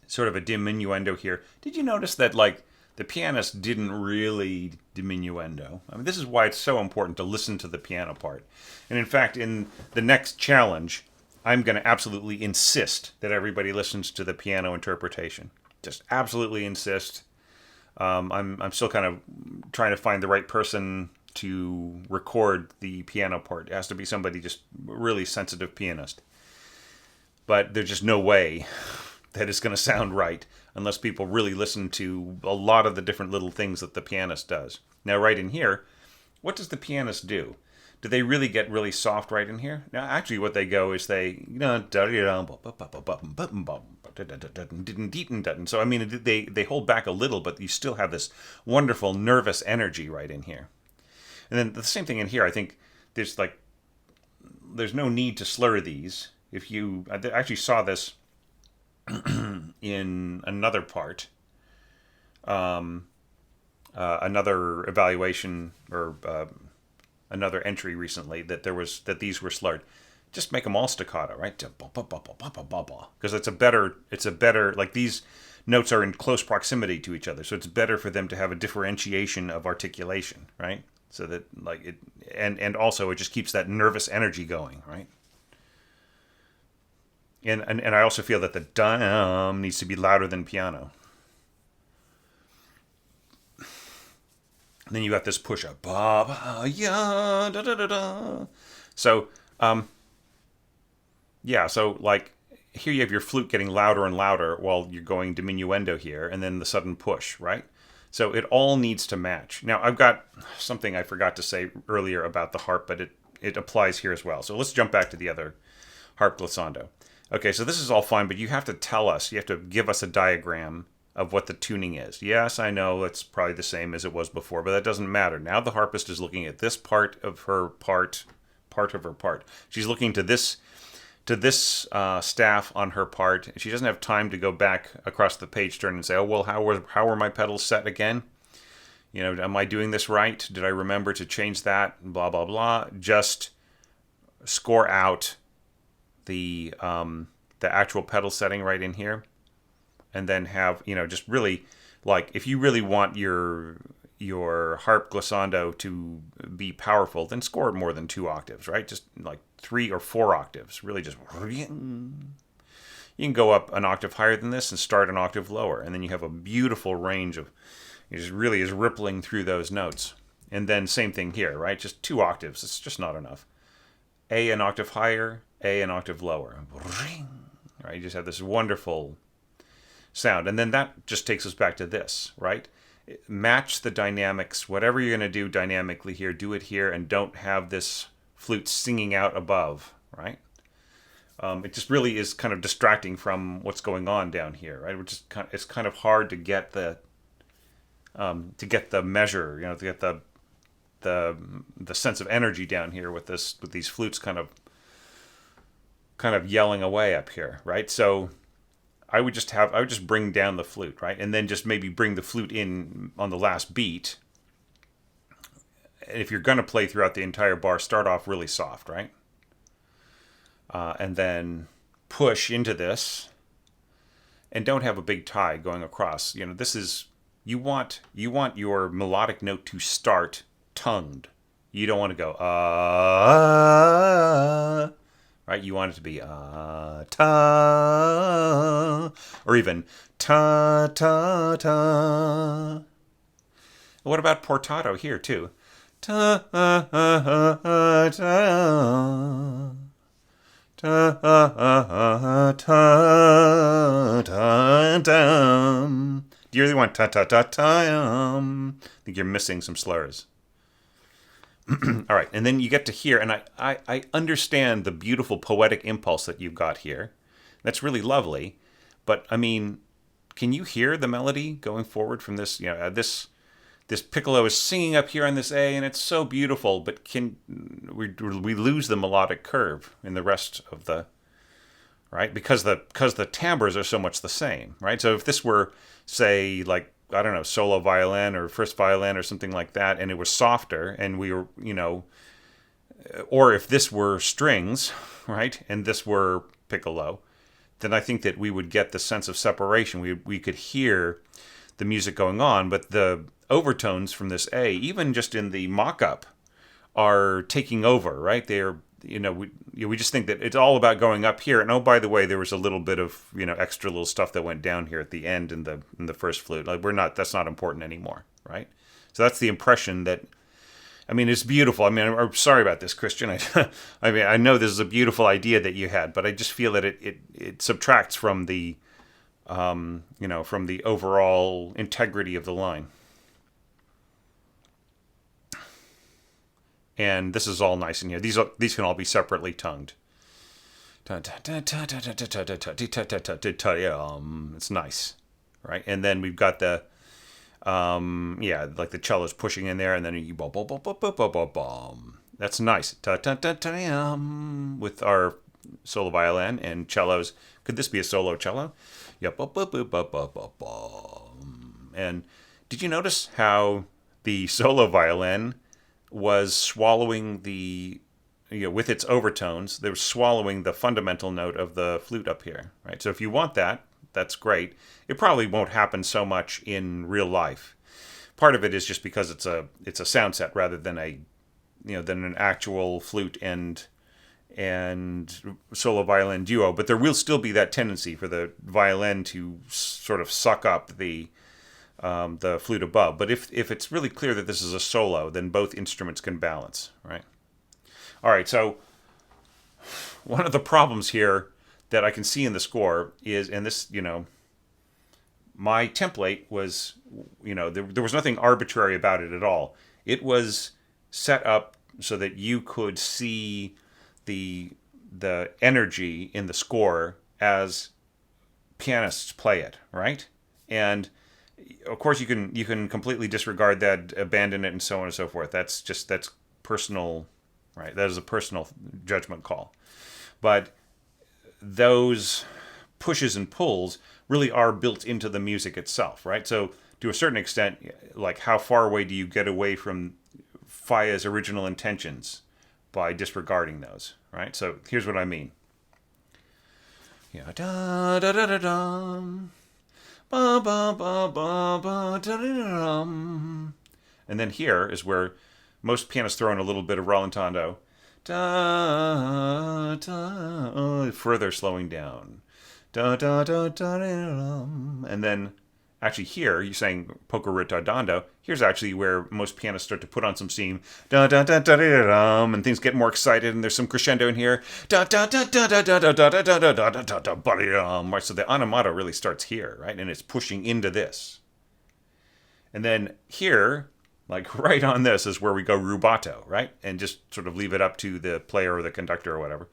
sort of a diminuendo here, did you notice that like the pianist didn't really diminuendo? I mean, this is why it's so important to listen to the piano part. And in fact, in the next challenge, I'm going to absolutely insist that everybody listens to the piano interpretation. Just absolutely insist. I'm still kind of trying to find the right person to record the piano part. It has to be somebody just really sensitive pianist. But there's just no way that it's going to sound right unless people really listen to a lot of the different little things that the pianist does. Now, right in here, what does the pianist do? Do they really get really soft right in here? Now, actually, what they go is they, so I mean, they hold back a little, but you still have this wonderful nervous energy right in here. And then the same thing in here. I think there's no need to slur these. I actually saw this in another part, another evaluation or another entry recently, that these were slurred. Just make them all staccato, right? Because it's a better, like these notes are in close proximity to each other, so it's better for them to have a differentiation of articulation, right? So that like it, and also it just keeps that nervous energy going, right? And I also feel that the dum needs to be louder than piano. And then you got this push up. Ba, ba, ya, da, da, da, da. So, so like here you have your flute getting louder and louder while you're going diminuendo here, and then the sudden push, right? So it all needs to match. Now, I've got something I forgot to say earlier about the harp, but it applies here as well. So let's jump back to the other harp glissando. Okay, so this is all fine, but you have to tell us, you have to give us a diagram of what the tuning is. Yes, I know it's probably the same as it was before, but that doesn't matter. Now the harpist is looking at this part of her part of her part. She's looking to this staff on her part. She doesn't have time to go back across the page turn and say, oh, well, how were my pedals set again? Am I doing this right? Did I remember to change that? Blah, blah, blah. Just score out the actual pedal setting right in here, and then have just really, like, if you really want your harp glissando to be powerful, then score it more than 2 octaves, right? Just like 3 or 4 octaves. Really, just you can go up an octave higher than this and start an octave lower, and then you have a beautiful range of, it just really is rippling through those notes. And then same thing here, right? Just 2 octaves. It's just not enough. A an octave higher, A an octave lower. Right? You just have this wonderful sound. And then that just takes us back to this, right? Match the dynamics. Whatever you're going to do dynamically here, do it here, and don't have this flute singing out above, right? It just really is kind of distracting from what's going on down here, right? It's kind of hard to get the measure, to get the sense of energy down here with these flutes kind of yelling away up here, right? So I would just bring down the flute, right? And then just maybe bring the flute in on the last beat. And if you're going to play throughout the entire bar, start off really soft, right? And then push into this, and don't have a big tie going across. This is you want your melodic note to start tongued. You don't want to go right? You want it to be ta, or even ta ta ta. What about portato here too? Ta ta ta. Ta ta ta ta. Do you really want ta ta ta ta? I think you're missing some slurs. All right, and then you get to here, and I understand the beautiful poetic impulse that you've got here. That's really lovely, but I mean, can you hear the melody going forward from this? This piccolo is singing up here on this A, and it's so beautiful, but we lose the melodic curve in the rest of the, right? Because the timbres are so much the same, right? So if this were, say, like, I don't know, solo violin or first violin or something like that, and it was softer, and we were, or if this were strings, right, and this were piccolo, then I think that we would get the sense of separation. We could hear the music going on, but the overtones from this A, even just in the mock-up, are taking over, right? They're, we just think that it's all about going up here. And oh, by the way, there was a little bit of, extra little stuff that went down here at the end in the first flute. Like that's not important anymore, right? So that's the impression that, I mean, it's beautiful. I mean, I'm sorry about this, Christian. I mean, I know this is a beautiful idea that you had, but I just feel that it subtracts from the, from the overall integrity of the line. And this is all nice in here. These can all be separately tongued. It's nice, right? And then we've got the, like the cello's pushing in there, and then you that's nice. With our solo violin and cellos. Could this be a solo cello? Yep. And did you notice how the solo violin was swallowing with its overtones, they were swallowing the fundamental note of the flute up here, right? So if you want that, that's great. It probably won't happen so much in real life. Part of it is just because it's a sound set rather than than an actual flute and solo violin duo. But there will still be that tendency for the violin to sort of suck up the flute above. But if it's really clear that this is a solo, then both instruments can balance, right? All right, so one of the problems here that I can see in the score is, and this, my template was, there was nothing arbitrary about it at all. It was set up so that you could see the energy in the score as pianists play it, right? And of course, you can completely disregard that, abandon it, and so on and so forth. That's personal, right? That is a personal judgment call. But those pushes and pulls really are built into the music itself, right? So to a certain extent, like how far away do you get away from Falla's original intentions by disregarding those, right? So here's what I mean. Da da da da da. Ba, ba, ba, ba, ba, da, da, da, and then here is where most pianists throw in a little bit of rallentando. Da, da, further slowing down. Da, da, da, da, da, and then actually here, you're saying poco ritardando. Here's actually where most pianists start to put on some steam. Dun, dun, dun, dun, dun, dun, and things get more excited, and there's some crescendo in here. Dun, dun, dun, dun, dun, dun, dun, dun, dun, dun, dun, dun, dun, dun, right? So the animato really starts here, right? And it's pushing into this. And then here, like right on this, is where we go rubato, right? And just sort of leave it up to the player or the conductor or whatever.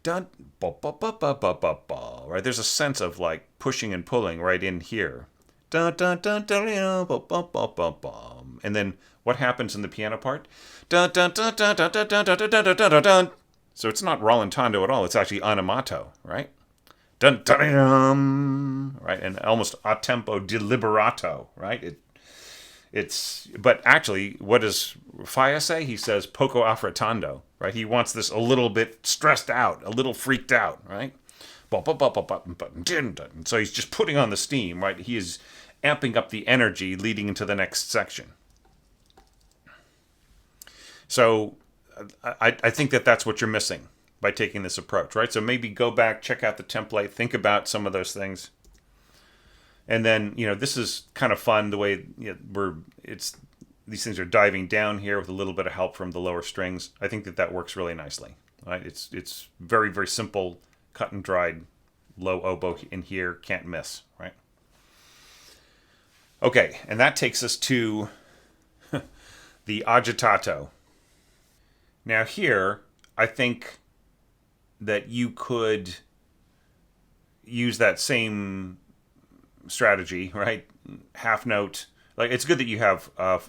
Dun, ba, ba, ba, ba, ba, ba, ba, right? There's a sense of like pushing and pulling right in here. Dun, dun, dun, dun, dun, ba, ba, ba, ba, ba. And then what happens in the piano part? Dun, dun, dun, dun, dun, dun, dun, dun, dun, dun, dun, dun. So it's not rallentando at all. It's actually animato, right? Dun, dun, dun, right? And almost a tempo deliberato, right? But actually, what does Falla say? He says poco affrettando, right? He wants this a little bit stressed out, a little freaked out, right? So he's just putting on the steam, right? He is amping up the energy leading into the next section. So I think that's what you're missing by taking this approach, right? So maybe go back, check out the template, think about some of those things. And then, this is kind of fun the way these things are diving down here with a little bit of help from the lower strings. I think that works really nicely. Right? It's very, very simple, cut and dried, low oboe in here, can't miss, right? Okay, and that takes us to the agitato. Now here, I think that you could use that same strategy, right? Half note. Like, it's good that you have a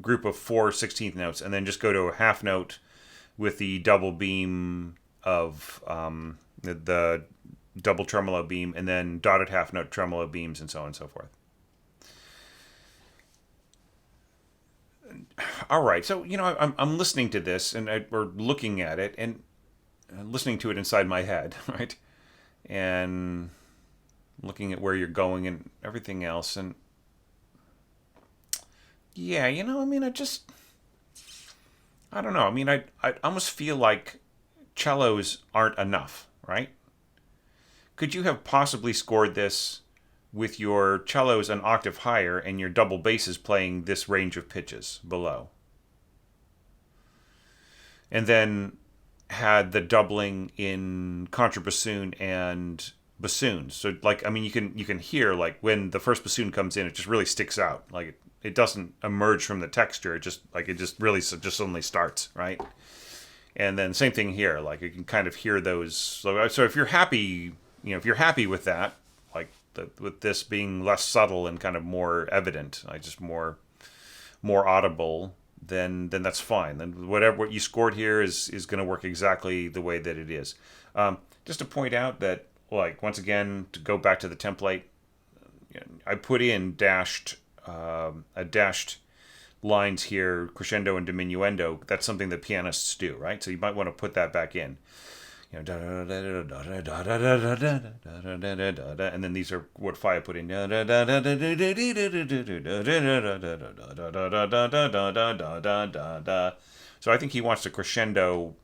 group of 4 16th notes and then just go to a half note with the double beam of the double tremolo beam and then dotted half note tremolo beams and so on and so forth. All right, so I'm listening to this and we're looking at it and listening to it inside my head, right? And looking at where you're going and everything else, and yeah, I don't know. I almost feel like cellos aren't enough, right? Could you have possibly scored this with your cellos an octave higher and your double basses playing this range of pitches below? And then had the doubling in contrabassoon and bassoons. So you can hear like when the first bassoon comes in, it just really sticks out. Like it doesn't emerge from the texture. It just really just suddenly starts, right? And then same thing here. Like you can kind of hear those. So if you're happy, if you're happy with that, like with this being less subtle and kind of more evident, like just more audible, then that's fine. Then what you scored here is going to work exactly the way that it is. Just to point out that, like, once again, to go back to the template, I put in dashed lines here, crescendo and diminuendo. That's something that pianists do, right? So you might want to put that back in. And then these are what Falla put in. So I think he wants to crescendo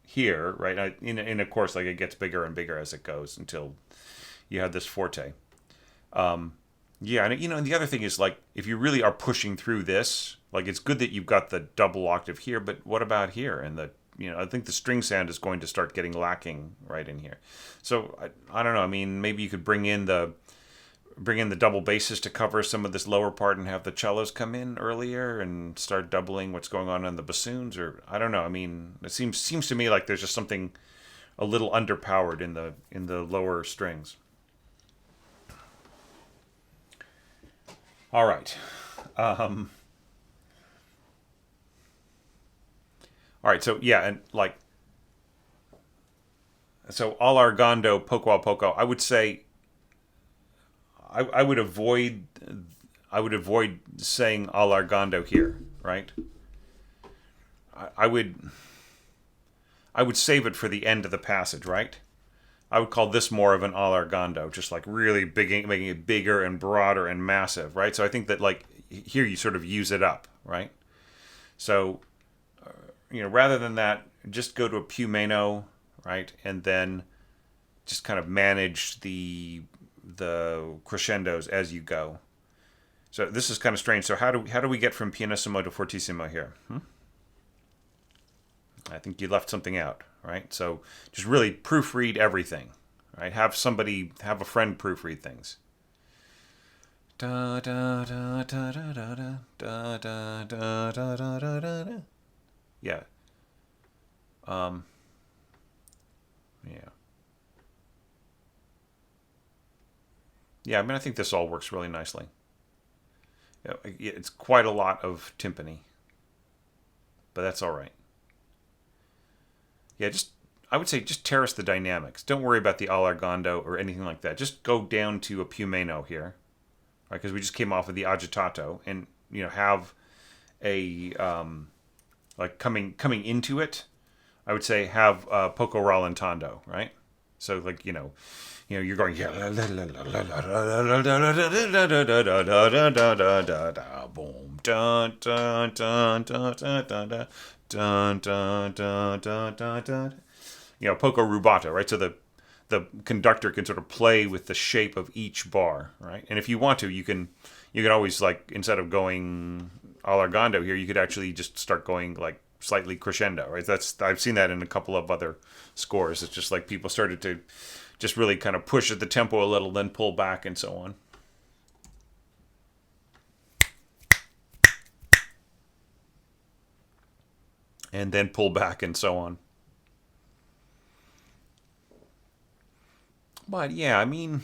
here, right? And of course, like it gets bigger and bigger as it goes until you have this forte. Yeah, and the other thing is, like, if you really are pushing through this, like, it's good that you've got the double octave here, but what about here? And I think the string sound is going to start getting lacking right in here. So I don't know. Maybe you could bring in the double basses to cover some of this lower part and have the cellos come in earlier and start doubling what's going on the bassoons, or I don't know. It seems to me like there's just something a little underpowered in the lower strings. All right. All right, so yeah, and like, so allargando, poco a poco. I would say, I would avoid saying allargando here, right? I would save it for the end of the passage, right? I would call this more of an allargando, just like really big, making it bigger and broader and massive, right? So I think that like here you sort of use it up, right? So rather than that, just go to a più meno, right? And then just kind of manage the the crescendos as you go. So this is kind of strange. So how do we get from pianissimo to fortissimo here? I think you left something out, right? So just really proofread everything, right? Have a friend proofread things. Da da da da da da da da da da da da da. Yeah. Yeah. Yeah, I mean, I think this all works really nicely. Yeah, it's quite a lot of timpani, but that's all right. Yeah, I would say just terrace the dynamics. Don't worry about the allargando or anything like that. Just go down to a più meno here, right? Because we just came off of the agitato, and have a like coming into it. I would say have poco rallentando, right? So like you're going boom dun dun dun dun dun dun dun dun dun dun dun dun. Poco rubato, right? So the conductor can sort of play with the shape of each bar, right? And if you want to, you can always, like, instead of going allargando here, you could actually just start going like slightly crescendo, right? I've seen that in a couple of other scores. It's just like people started to just really kind of push at the tempo a little, then pull back and so on. And then pull back and so on. But yeah, I mean,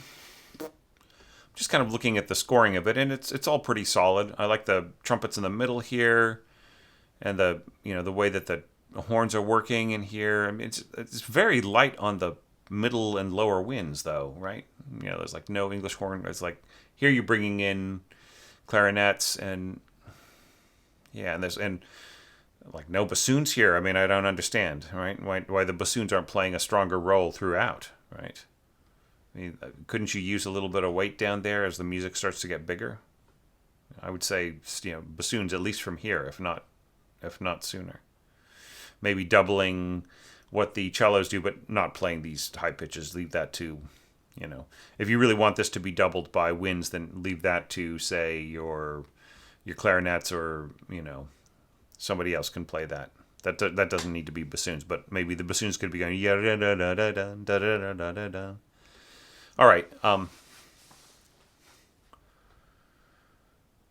just kind of looking at the scoring of it, and it's all pretty solid. I like the trumpets in the middle here, and the way that the horns are working in here. I mean, it's very light on the middle and lower winds, though, right? There's like no English horn. It's like here you're bringing in clarinets and and like no bassoons here. I mean, I don't understand, right? Why the bassoons aren't playing a stronger role throughout, right? I mean, couldn't you use a little bit of weight down there as the music starts to get bigger? I would say, bassoons at least from here, if not sooner. Maybe doubling what the cellos do, but not playing these high pitches. Leave that to, if you really want this to be doubled by winds, then leave that to, say, your clarinets, or somebody else can play that. That doesn't need to be bassoons, but maybe the bassoons could be going da da da da da da da da da da. All right.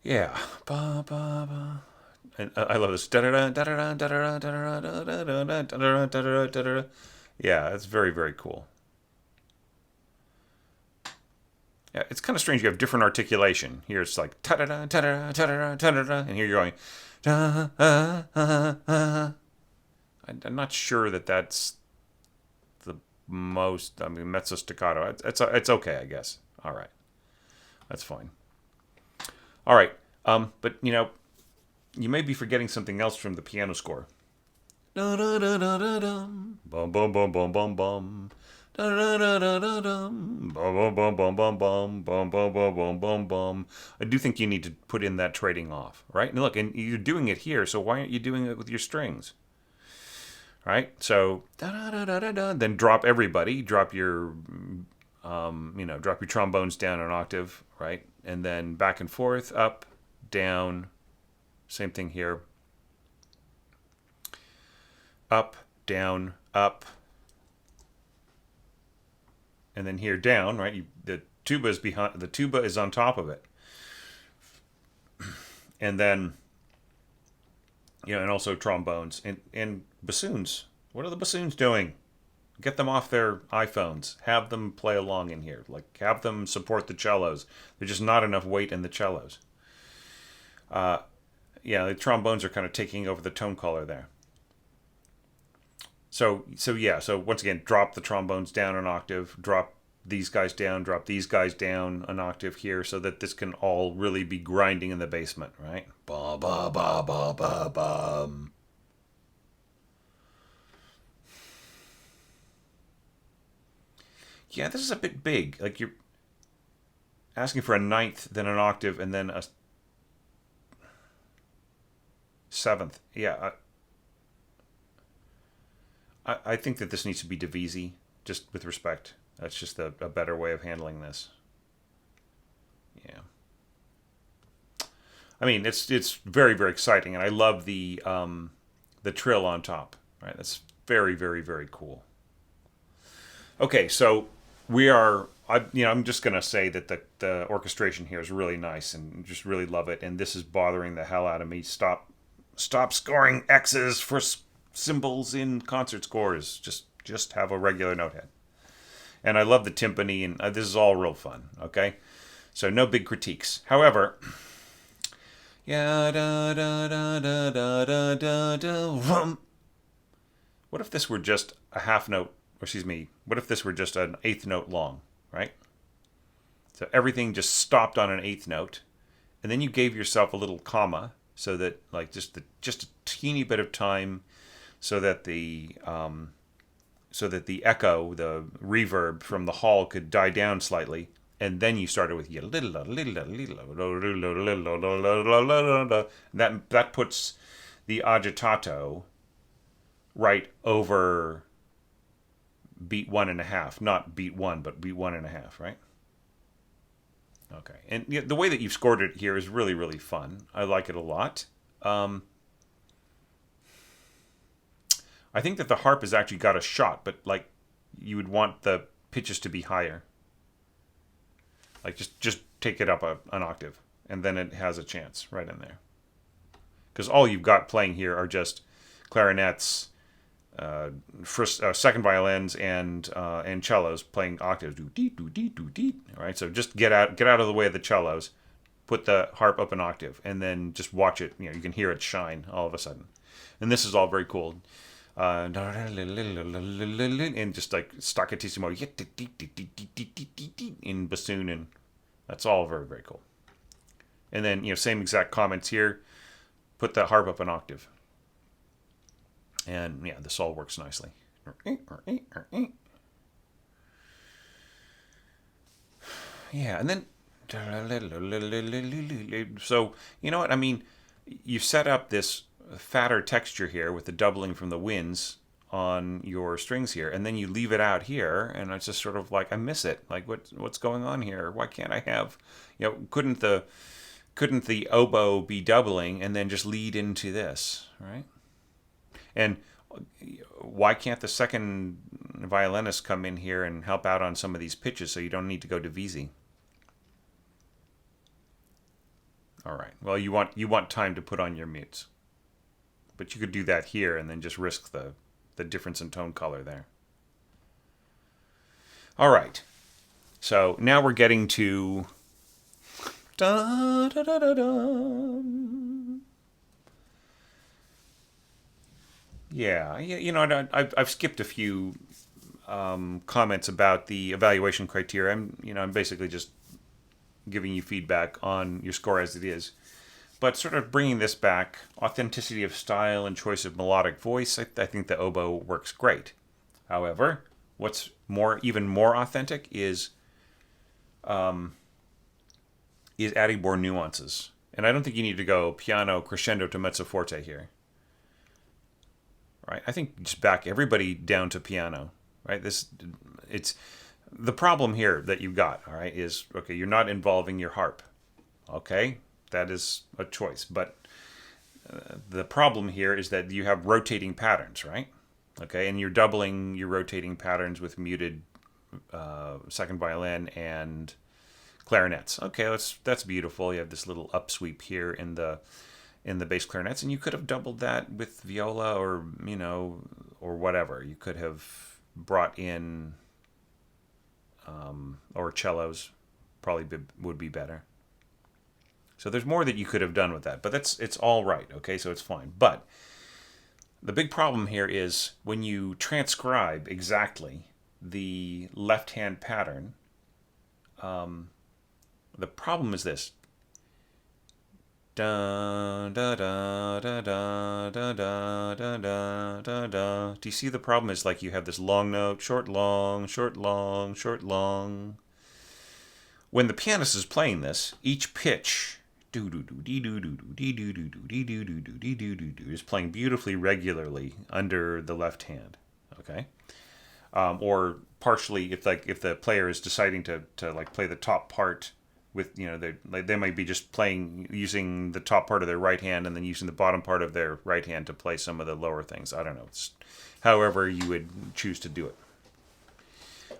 Yeah. Ba ba ba. And I love this. Yeah, it's very, very cool. Yeah, it's kind of strange. You have different articulation. Here it's like ta-da-da, ta-da-da, ta-da-da, ta-da-da, and here you're going I'm not sure that that's the most. I mean, mezzo staccato. It's okay, I guess. All right, that's fine. All right, but you may be forgetting something else from the piano score. Da da da da da dum. Bum bum bum bum bum bum. Da da da da da dum. Bum bum bum bum bum bum bum bum bum bum bum. I do think you need to put in that trading off, right? And look, and you're doing it here, so why aren't you doing it with your strings? Right? So da da da da da da. Then drop everybody. Drop your drop your trombones down an octave, right? And then back and forth, up, down. Same thing here. Up, down, up. And then here down, right? The tuba is behind. The tuba is on top of it. And then, and also trombones and bassoons. What are the bassoons doing? Get them off their iPhones. Have them play along in here. Like, have them support the cellos. There's just not enough weight in the cellos. The trombones are kind of taking over the tone color there. So once again, drop the trombones down an octave, drop these guys down, drop these guys down an octave here, so that this can all really be grinding in the basement, right? Ba ba ba ba ba ba. Yeah, this is a bit big. Like, you're asking for a ninth, then an octave, and then a seventh. Yeah, I think that this needs to be divisi, just with respect. That's just a better way of handling this. Yeah. I mean, it's very, very exciting, and I love the trill on top. Right, that's very, very, very cool. Okay, so we are. I'm just gonna say that the orchestration here is really nice, and just really love it. And this is bothering the hell out of me. Stop scoring X's for symbols in concert scores. Just have a regular note head. And I love the timpani, and this is all real fun. Okay, so no big critiques. However, yeah, da da da da da da da da. What if this were just a half note? Or excuse me. What if this were just an eighth note long? Right. So everything just stopped on an eighth note, and then you gave yourself a little comma so that like just a teeny bit of time, so that the echo, the reverb from the hall could die down slightly, and then you started with that puts the agitato right over beat 1.5, not beat 1, but beat 1.5, right? Okay, and the way that you've scored it here is really, really fun. I like it a lot. I think that the harp has actually got a shot, but like you would want the pitches to be higher. Like just take it up an octave, and then it has a chance right in there. Because all you've got playing here are just clarinets, second violins, and cellos playing octaves. Do dee do dee do dee. All right, so just get out of the way of the cellos, put the harp up an octave, and then just watch it. You can hear it shine all of a sudden, and this is all very cool. And just like staccatissimo in bassoon, and that's all very, very cool. And then same exact comments here. Put the harp up an octave. And yeah, this all works nicely. Yeah, and then so you know what I mean. You set up this fatter texture here with the doubling from the winds on your strings here, and then you leave it out here, and it's just sort of like I miss it. Like what's going on here? Why can't I have? Couldn't the oboe be doubling and then just lead into this, right? And why can't the second violinist come in here and help out on some of these pitches so you don't need to go divisi? All right. Well, you want time to put on your mutes. But you could do that here and then just risk the difference in tone color there. All right. So now we're getting to da da da da da. Yeah, I've skipped a few comments about the evaluation criteria. I'm basically just giving you feedback on your score as it is. But sort of bringing this back, authenticity of style and choice of melodic voice, I think the oboe works great. However, what's even more authentic is adding more nuances. And I don't think you need to go piano crescendo to mezzo forte here. Right? I think just back everybody down to piano. Right? It's the problem here that you've got. All right, is okay. You're not involving your harp. Okay, that is a choice. But the problem here is that you have rotating patterns, right? Okay, and you're doubling your rotating patterns with muted second violin and clarinets. Okay, that's beautiful. You have this little upsweep here in the bass clarinets, and you could have doubled that with viola or whatever. You could have brought in or cellos, probably would be better. So there's more that you could have done with that, but it's all right. Okay, so it's fine. But the big problem here is when you transcribe exactly the left-hand pattern. The problem is this. Da da da da da da da da da da da. Do you see the problem is like you have this long note, short long, short long, short long. When the pianist is playing this, each pitch is playing beautifully regularly under the left hand. Okay, or partially if the player is deciding to like play the top part with, you know, they might be just playing using the top part of their right hand and then using the bottom part of their right hand to play some of the lower things. I don't know. It's however you would choose to do it.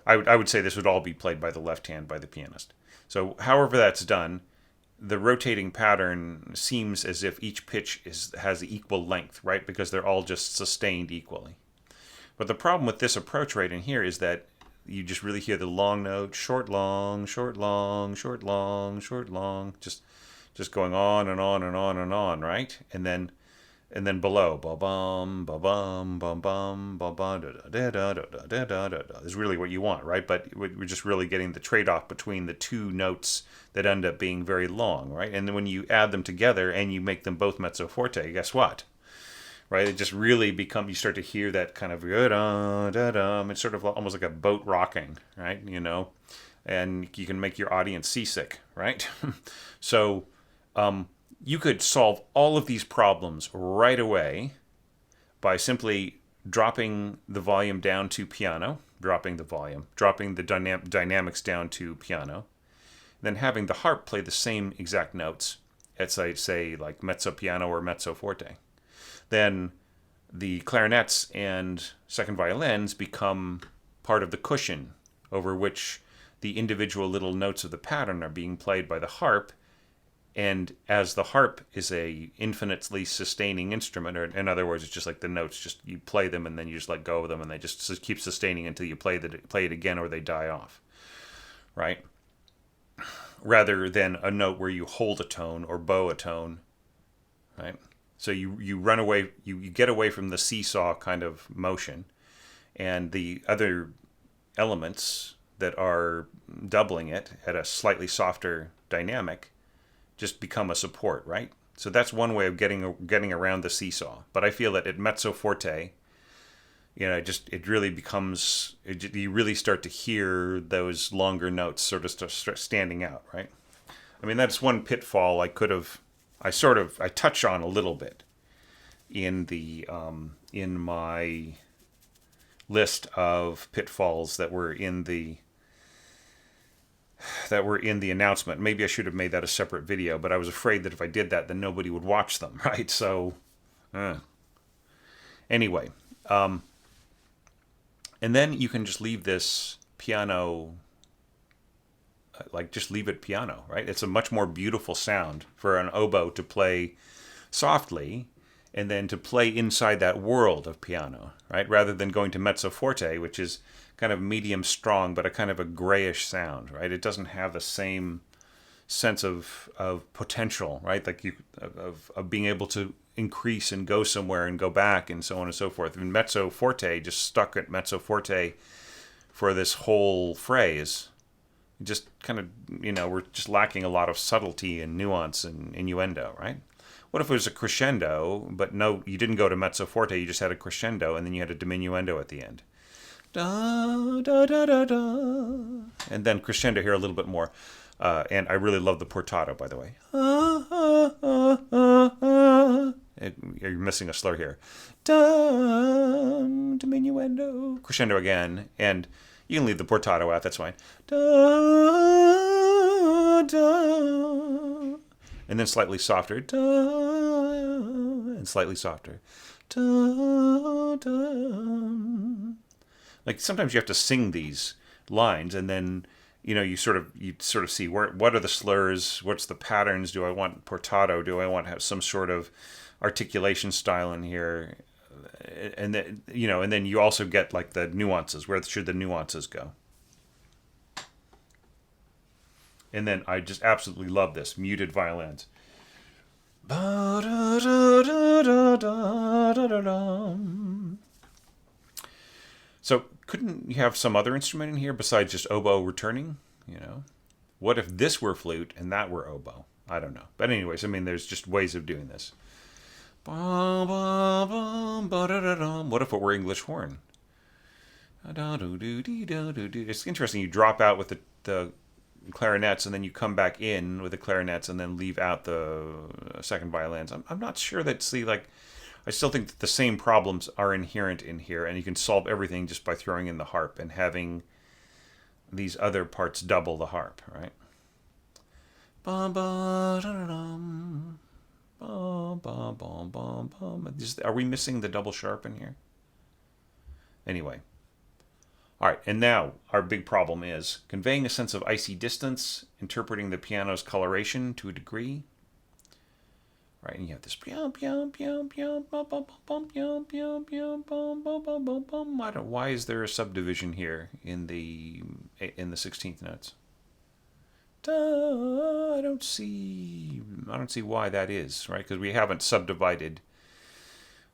I would say this would all be played by the left hand by the pianist. So however that's done, the rotating pattern seems as if each pitch has equal length, right? Because they're all just sustained equally. But the problem with this approach right in here is that you just really hear the long note, short, long, short, long, short, long, short, long, just going on and on and on and on, right? And then below, ba bum, ba bum, bum bum, ba bum, da da da da da da da da is really what you want, right? But we're just really getting the trade-off between the two notes that end up being very long, right? And then when you add them together and you make them both mezzo forte, guess what? Right? It just really you start to hear that kind of it's sort of almost like a boat rocking, right? You know, and you can make your audience seasick, right? So you could solve all of these problems right away by simply dropping the volume down to piano, dropping the dynamics down to piano, then having the harp play the same exact notes as, I say, like mezzo piano or mezzo forte. Then the clarinets and second violins become part of the cushion over which the individual little notes of the pattern are being played by the harp. And as the harp is a infinitely sustaining instrument, or in other words, it's just like the notes, just you play them and then you just let go of them and they just keep sustaining until you play it again or they die off, right? Rather than a note where you hold a tone or bow a tone, right? So you run away, you get away from the seesaw kind of motion, and the other elements that are doubling it at a slightly softer dynamic just become a support, right? So that's one way of getting around the seesaw. But I feel that at mezzo forte, you know, it really becomes, you really start to hear those longer notes sort of start standing out, right? I mean, that's one pitfall I touch on a little bit in my list of pitfalls that were in the announcement. Maybe I should have made that a separate video, but I was afraid that if I did that, then nobody would watch them, right? So, anyway, and then you can just leave this piano, just leave it piano, right? It's a much more beautiful sound for an oboe to play softly and then to play inside that world of piano, right? Rather than going to mezzo forte, which is kind of medium strong, but a kind of a grayish sound, right? It doesn't have the same sense of potential, right? Like of being able to increase and go somewhere and go back and so on and so forth. And mezzo forte, just stuck at mezzo forte for this whole phrase, just kind of, you know, we're just lacking a lot of subtlety and nuance and innuendo, right? What if it was a crescendo, but no, you didn't go to mezzo forte, you just had a crescendo and then you had a diminuendo at the end. Da, da, da, da, da. And then crescendo here a little bit more. And I really love the portato, by the way. You're missing a slur here. Diminuendo. Crescendo again. And you can leave the portato out, that's fine. Da, da. And then slightly softer. Da, and slightly softer. Da, da. Like sometimes you have to sing these lines, and then you sort of see what are the slurs, what's the patterns? Do I want portato? Do I want to have some sort of articulation style in here? And then and then you also get like the nuances. Where should the nuances go? And then I just absolutely love this muted violins. So couldn't you have some other instrument in here besides just oboe returning? What if this were flute and that were oboe? I don't know. But anyways, I mean, there's just ways of doing this. What if it were English horn? It's interesting. You drop out with the clarinets and then you come back in with the clarinets and then leave out the second violins. I'm not sure that, I still think that the same problems are inherent in here, and you can solve everything just by throwing in the harp and having these other parts double the harp, right? Bum, ba, da, da, dum. Bum, bum, bum, bum, bum. Are we missing the double sharp in here? Anyway. All right, and now our big problem is conveying a sense of icy distance, interpreting the piano's coloration to a degree. Right, and you have this I don't, why is there a subdivision here in the 16th notes? I don't see why that is, right? Because we haven't subdivided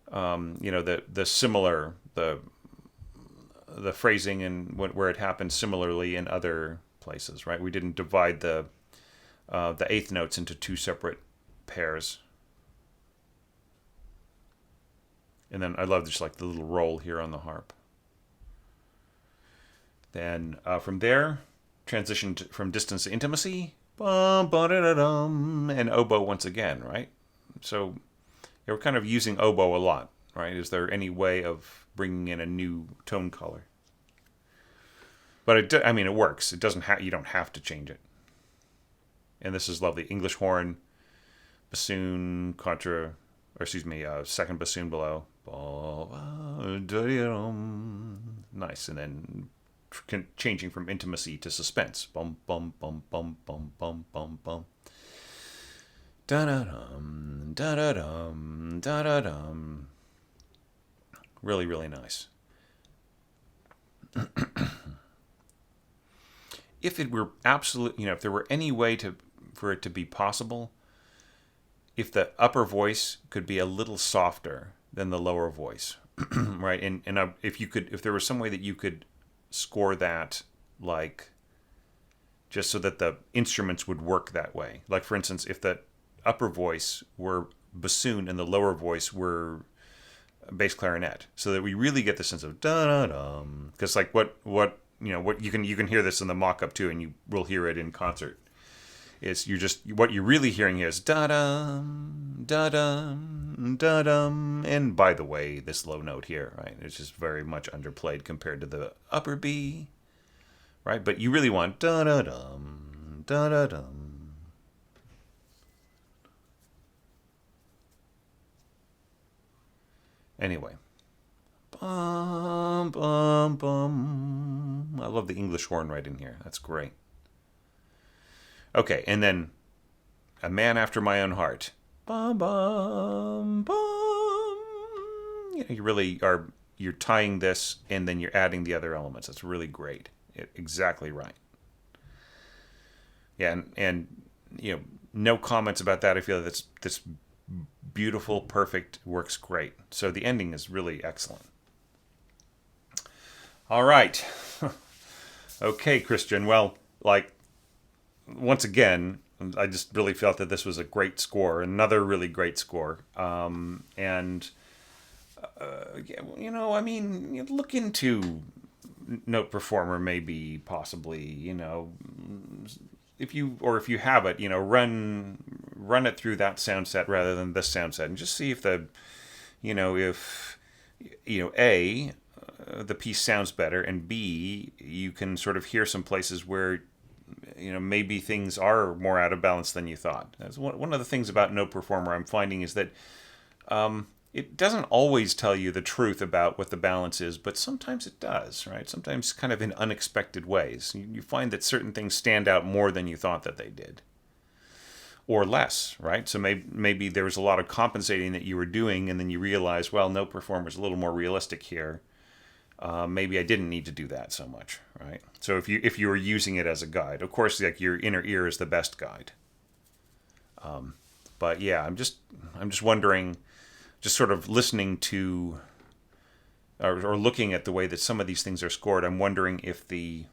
the similar the phrasing and where it happens similarly in other places, right? We didn't divide the eighth notes into two separate pairs. And then I love just like the little roll here on the harp. Then from there, transition from distance to intimacy, bum, ba-da-da-dum, and oboe once again, right? So we're kind of using oboe a lot, right? Is there any way of bringing in a new tone color? But it works. It doesn't you don't have to change it. And this is lovely. English horn, bassoon, contra, or excuse me, second bassoon below. Nice, and then changing from intimacy to suspense. Bum bum bum bum bum bum bum bum. Da da dum da da dum da da dum. Really, really nice. If it were absolute, if there were any way for it to be possible, if the upper voice could be a little softer than the lower voice, right? And if there was some way that you could score that, like, just so that the instruments would work that way. Like, for instance, if the upper voice were bassoon and the lower voice were bass clarinet, so that we really get the sense of da da dum. Because like what you can hear this in the mock-up too, and you will hear it in concert. It's what you're really hearing here is da dum da dum da dum. And by the way, this low note here, right? It's just very much underplayed compared to the upper B, right? But you really want da da dum da da dum. Anyway, bum bum bum. I love the English horn right in here. That's great. Okay, and then A Man After My Own Heart. Bum, bum, bum. You're tying this and then you're adding the other elements. That's really great. Exactly right. Yeah, and no comments about that. I feel that's beautiful, perfect, works great. So the ending is really excellent. All right. Okay, Christian. Well, once again, I just really felt that this was a great score, another really great score. Look into Note Performer, maybe, possibly, if you have it, run it through that sound set rather than this sound set, and just see if the piece sounds better, and B, you can sort of hear some places where maybe things are more out of balance than you thought. That's one of the things about Note Performer I'm finding is that it doesn't always tell you the truth about what the balance is, but sometimes it does, right? Sometimes kind of in unexpected ways. You find that certain things stand out more than you thought that they did. Or less, right? So maybe there was a lot of compensating that you were doing, and then you realize, well, Note Performer is a little more realistic here. Maybe I didn't need to do that so much, right? So if you were using it as a guide, of course, like your inner ear is the best guide. But yeah, I'm just wondering, just sort of listening to or looking at the way that some of these things are scored. I'm wondering if the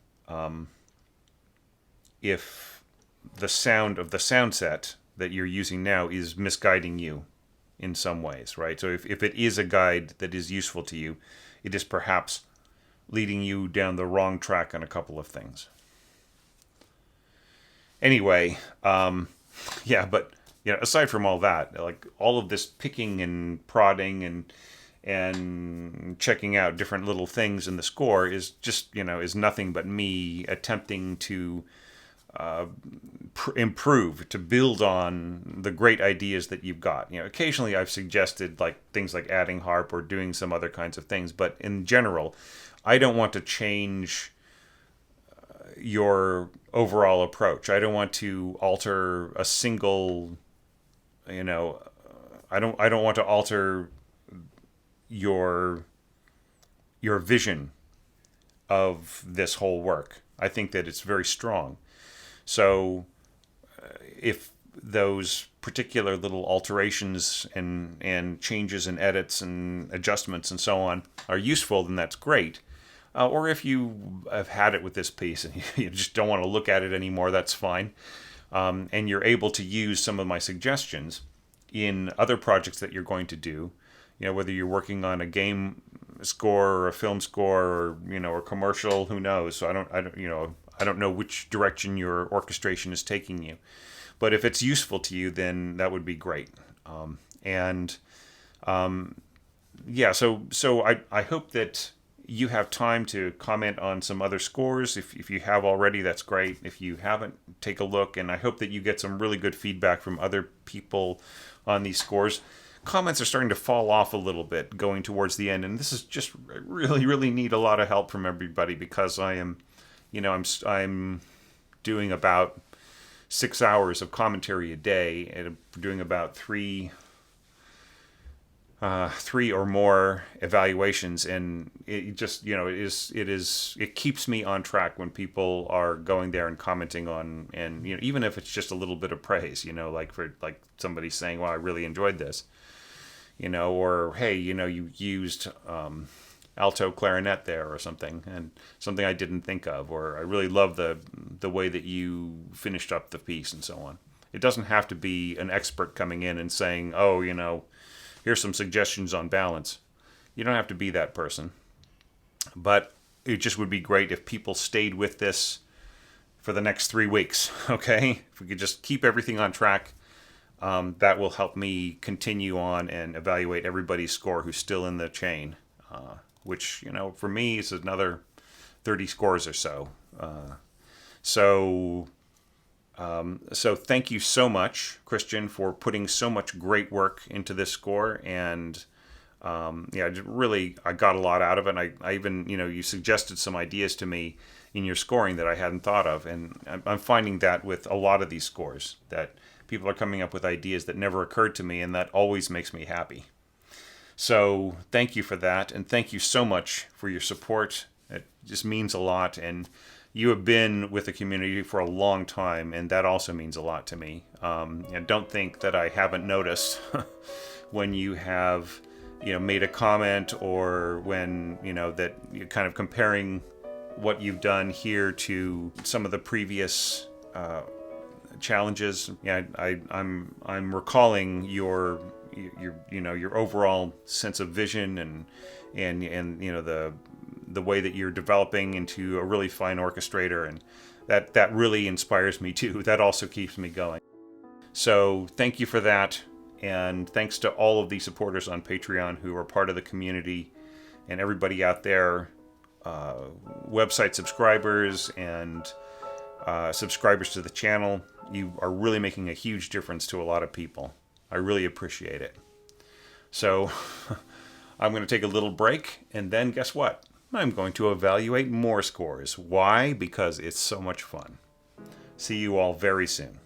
sound of the sound set that you're using now is misguiding you in some ways, right? So if it is a guide that is useful to you, it is perhaps leading you down the wrong track on a couple of things. Anyway, but aside from all that, like all of this picking and prodding and checking out different little things in the score is just is nothing but me attempting to improve, to build on the great ideas that you've got. Occasionally I've suggested like things like adding harp or doing some other kinds of things, but in general, I don't want to change your overall approach. I don't want to alter a single, I don't want to alter your vision of this whole work. I think that it's very strong. So if those particular little alterations and changes and edits and adjustments and so on are useful, then that's great. Or if you have had it with this piece and you just don't want to look at it anymore, that's fine. And you're able to use some of my suggestions in other projects that you're going to do. Whether you're working on a game score or a film score or commercial, who knows? So I don't know which direction your orchestration is taking you. But if it's useful to you, then that would be great. So I hope that you have time to comment on some other scores. If you have already, that's great. If you haven't, take a look. And I hope that you get some really good feedback from other people on these scores. Comments are starting to fall off a little bit going towards the end. And this is just really, really need a lot of help from everybody, because I'm doing about 6 hours of commentary a day, and I'm doing about three or more evaluations, and it just it keeps me on track when people are going there and commenting on, and even if it's just a little bit of praise, like somebody saying, "Well, I really enjoyed this," or "Hey, you used alto clarinet there," or something I didn't think of, or "I really love the way that you finished up the piece," and so on. It doesn't have to be an expert coming in and saying, "Oh, here's some suggestions on balance." You don't have to be that person. But it just would be great if people stayed with this for the next 3 weeks, okay? If we could just keep everything on track, that will help me continue on and evaluate everybody's score who's still in the chain, which, for me is another 30 scores or so. So thank you so much, Christian, for putting so much great work into this score. And I got a lot out of it. And I even, you suggested some ideas to me in your scoring that I hadn't thought of. And I'm finding that with a lot of these scores, that people are coming up with ideas that never occurred to me, and that always makes me happy. So thank you for that. And thank you so much for your support. It just means a lot. And you have been with the community for a long time, and that also means a lot to me. And don't think that I haven't noticed when you have, made a comment, or when, that you're kind of comparing what you've done here to some of the previous challenges. Yeah, I'm recalling your overall sense of vision and the way that you're developing into a really fine orchestrator, and that really inspires me too. That also keeps me going. So thank you for that, and thanks to all of the supporters on Patreon who are part of the community, and everybody out there, website subscribers and subscribers to the channel. You are really making a huge difference to a lot of people. I really appreciate it. So I'm going to take a little break, and then guess what? I'm going to evaluate more scores. Why? Because it's so much fun. See you all very soon.